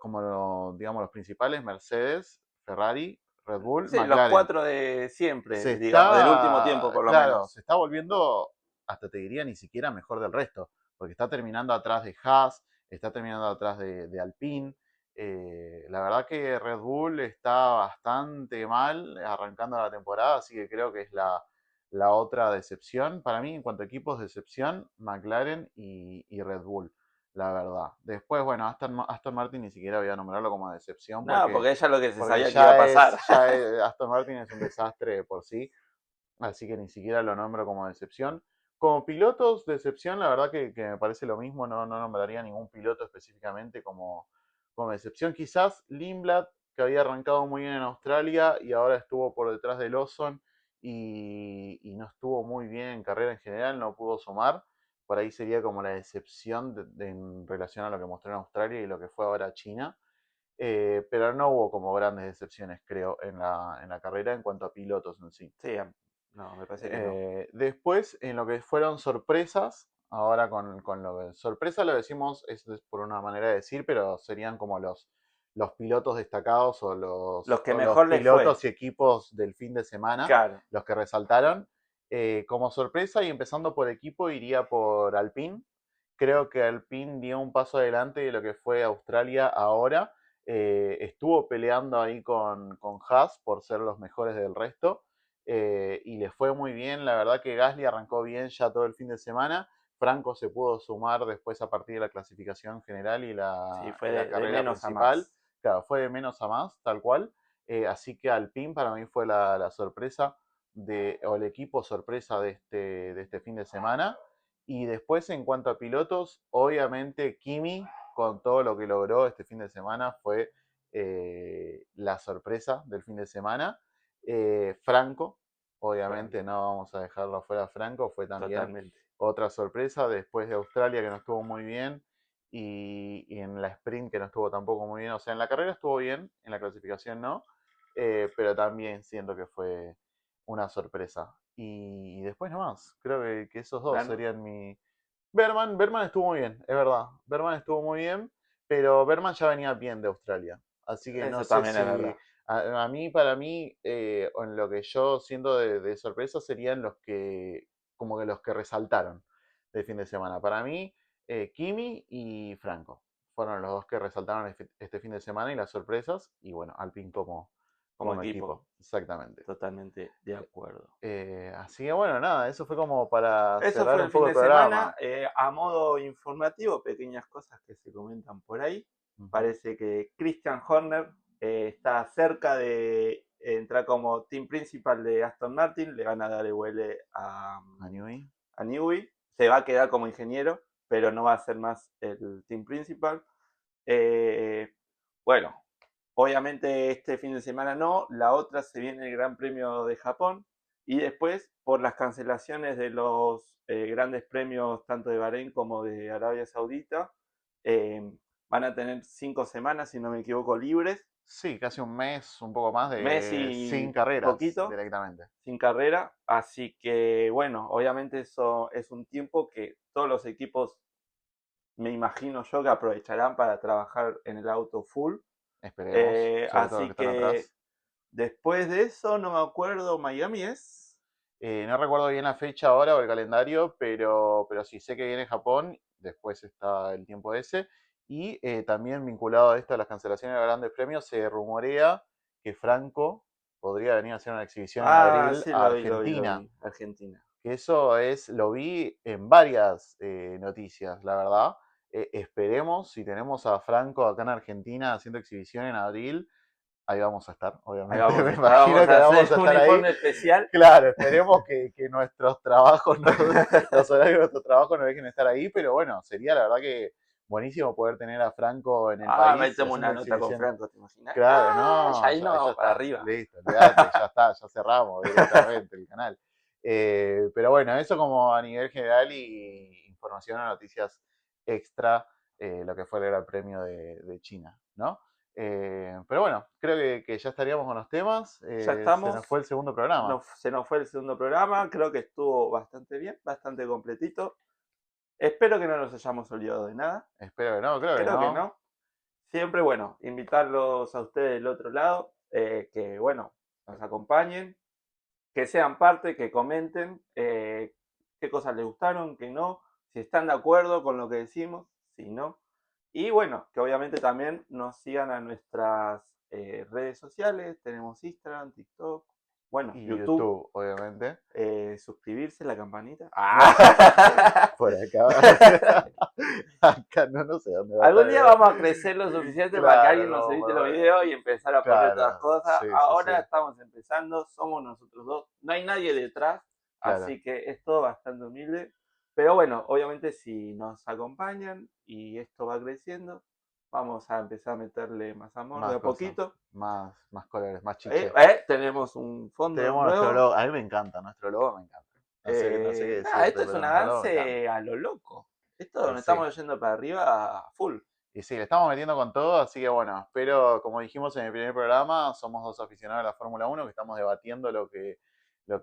digamos, los principales Mercedes, Ferrari, Red Bull, Sí, los McLaren. cuatro de Se siempre, digamos, del último tiempo está, por lo claro, menos. se está volviendo, hasta te diría, ni siquiera mejor del resto porque está terminando atrás de Haas, está terminando atrás de Alpine. La verdad que Red Bull está bastante mal arrancando la temporada, así que creo que es la otra decepción. Para mí, en cuanto a equipos, decepción, McLaren y Red Bull, la verdad. Después, bueno, Aston Martin ni siquiera voy a nombrarlo como decepción No, porque ella es lo que se porque sabía que iba a pasar. Aston Martin es un desastre de por sí, así que ni siquiera lo nombro como decepción. Como pilotos, decepción, la verdad que me parece lo mismo, no nombraría ningún piloto específicamente como decepción. Quizás Lindblad, que había arrancado muy bien en Australia y ahora estuvo por detrás de Lawson y no estuvo muy bien en carrera en general, no pudo sumar. Por ahí sería como la decepción en relación a lo que mostró en Australia y lo que fue ahora China. Pero no hubo como grandes decepciones, creo, en la carrera en cuanto a pilotos en sí. Sí, no, me parece que no. Después, en lo que fueron sorpresas, ahora con lo de sorpresa lo decimos, es por una manera de decir, pero serían como los pilotos destacados o Los los, que o los mejor les fue, pilotos y equipos del fin de semana, claro. los que resaltaron. Como sorpresa y empezando por equipo, iría por Alpine. Creo que Alpine dio un paso adelante de lo que fue Australia ahora. Estuvo peleando ahí con Haas por ser los mejores del resto y le fue muy bien. La verdad que Gasly arrancó bien ya todo el fin de semana. Franco se pudo sumar después a partir de la clasificación general y Sí, la, fue y la de carrera menos a principal. más. Claro, fue de menos a más, tal cual. Así que Alpine para mí fue la sorpresa o el equipo sorpresa de este fin de semana. Y después, en cuanto a pilotos, obviamente Kimi, con todo lo que logró este fin de semana, fue la sorpresa del fin de semana. Franco, Frank, obviamente no vamos a dejarlo fuera. Franco fue también totalmente. otra sorpresa después de Australia que no estuvo muy bien y en la sprint que no estuvo tampoco muy bien. O sea, en la carrera estuvo bien, en la clasificación no, pero también siento que fue una sorpresa. Y después nomás, creo que esos dos Ganó. serían mi... Berman estuvo muy bien, es verdad. Berman estuvo muy bien, pero Berman ya venía bien de Australia. Así que no Eso sé también es si... verdad. Para mí, o en lo que yo siento de sorpresa serían como que los que resaltaron del fin de semana. Para mí, Kimi y Franco. fueron los dos que resaltaron este fin de semana y las sorpresas. Y bueno, Alpine como como equipo. equipo. Exactamente. Totalmente de acuerdo. Así que bueno, nada, eso fue como para Eso cerrar fue un el fin poco el de semana. programa. A modo informativo, pequeñas cosas que se comentan por ahí. Ujú. Parece que Christian Horner está cerca de entrar como team principal de Aston Martin. Le van a dar el vuelo A Newey. a Newey. Se va a quedar como ingeniero, pero no va a ser más el team principal. Eh, bueno, obviamente este fin de semana no, la otra se viene el Gran Premio de Japón y después por las cancelaciones de los grandes premios tanto de Bahrein como de Arabia Saudita, eh, van a tener 5 semanas, si no me equivoco, libres, Sí, casi un mes, un poco más mes de y sin carreras poquito, directamente. sin carrera, así que bueno, obviamente eso es un tiempo que todos los equipos, me imagino yo, que aprovecharán para trabajar en el auto full. Esperemos, sobre todo los que Así están que atrás. después de eso, no me acuerdo, Miami es. No recuerdo bien la fecha ahora o el calendario, pero sí sé que viene Japón, después está el tiempo ese. Y también vinculado a esto, a las cancelaciones de los grandes premios, se rumorea que Franco podría venir a hacer una exhibición en Ah, abril sí, a lo vi, lo vi, lo Argentina. vi. Argentina. Que eso es, lo vi en varias noticias, la verdad. Esperemos, si tenemos a Franco acá en Argentina haciendo exhibición en abril, ahí vamos a estar, Ahí obviamente. vamos Me a estar, imagino vamos que a vamos hacer a un estar ahí. informe especial. Claro, esperemos que nuestros trabajos, los horarios de nuestros trabajos nos dejen estar ahí, pero bueno, sería la verdad que buenísimo poder tener a Franco en el país Metemos haciendo una nota con exhibición. Franco, ¿te imaginas? Claro, Ya no, ahí ya no, para está, arriba. listo, olvídate, ya está, ya cerramos directamente el canal. Pero bueno, eso como a nivel general y información o noticias extra, lo que fue el Gran Premio de China, ¿no? Pero bueno, creo que ya estaríamos con los temas. Ya Se nos estamos. fue el segundo programa. Se nos fue el segundo programa. Creo que estuvo bastante bien, bastante completito. Espero que no nos hayamos olvidado de nada. Espero que no, creo que Creo que no. no. Siempre, bueno, invitarlos a ustedes del otro lado, que, bueno, nos acompañen, que sean parte, que comenten qué cosas les gustaron, qué no, si están de acuerdo con lo que decimos, si no. Y bueno, que obviamente también nos sigan a nuestras redes sociales, tenemos Instagram, TikTok, bueno, Y YouTube, YouTube, obviamente. suscribirse, la campanita. Por acá. Acá no sé dónde va a Algún estar. día vamos a crecer lo suficiente para que alguien Claro, nos no, edite los videos y empezar a poner todas las claro, cosas. sí, sí, sí, Ahora estamos empezando, somos nosotros dos, no hay nadie detrás, claro. así que es todo bastante humilde. Pero bueno, obviamente si nos acompañan y esto va creciendo, vamos a empezar a meterle más amor de Más a cosas, poquito. más colores, más chiche. Tenemos un fondo Tenemos nuestro nuevo. logo, a mí me encanta, nuestro logo me encanta. No sé qué Esto decirte, es pero un nuestro logo me encanta. avance a lo loco. Esto nos Sí, estamos yendo para arriba a full. y sí, le estamos metiendo con todo, así que bueno, espero, como dijimos en el primer programa, somos dos aficionados a la Fórmula 1 que estamos debatiendo lo que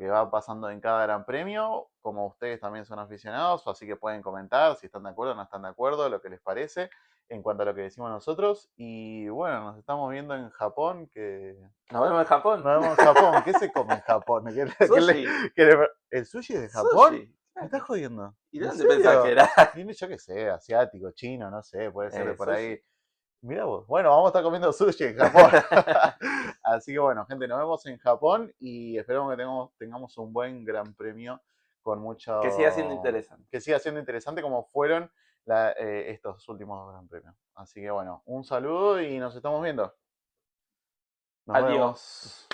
va pasando en cada gran premio, como ustedes también son aficionados, así que pueden comentar si están de acuerdo o no están de acuerdo, lo que les parece en cuanto a lo que decimos nosotros. Y bueno, nos estamos viendo en Japón, que Nos vemos en Japón. nos vemos en Japón. ¿Qué se come en Japón? Sushi. ¿El sushi es de Japón? Sushi. ¿Me estás Claro. jodiendo? ¿Y de ¿En dónde pensás que serio? era? Yo qué sé, asiático, chino, no sé, puede ser de por ahí. Sushi. Mira vos. Bueno, vamos a estar comiendo sushi en Japón. Así que bueno, gente, nos vemos en Japón y esperemos que tengamos un buen gran premio con Que siga siendo mucho. interesante. Que siga siendo interesante como fueron estos últimos dos gran premios. Así que bueno, un saludo y nos estamos viendo. Nos Adiós. vemos.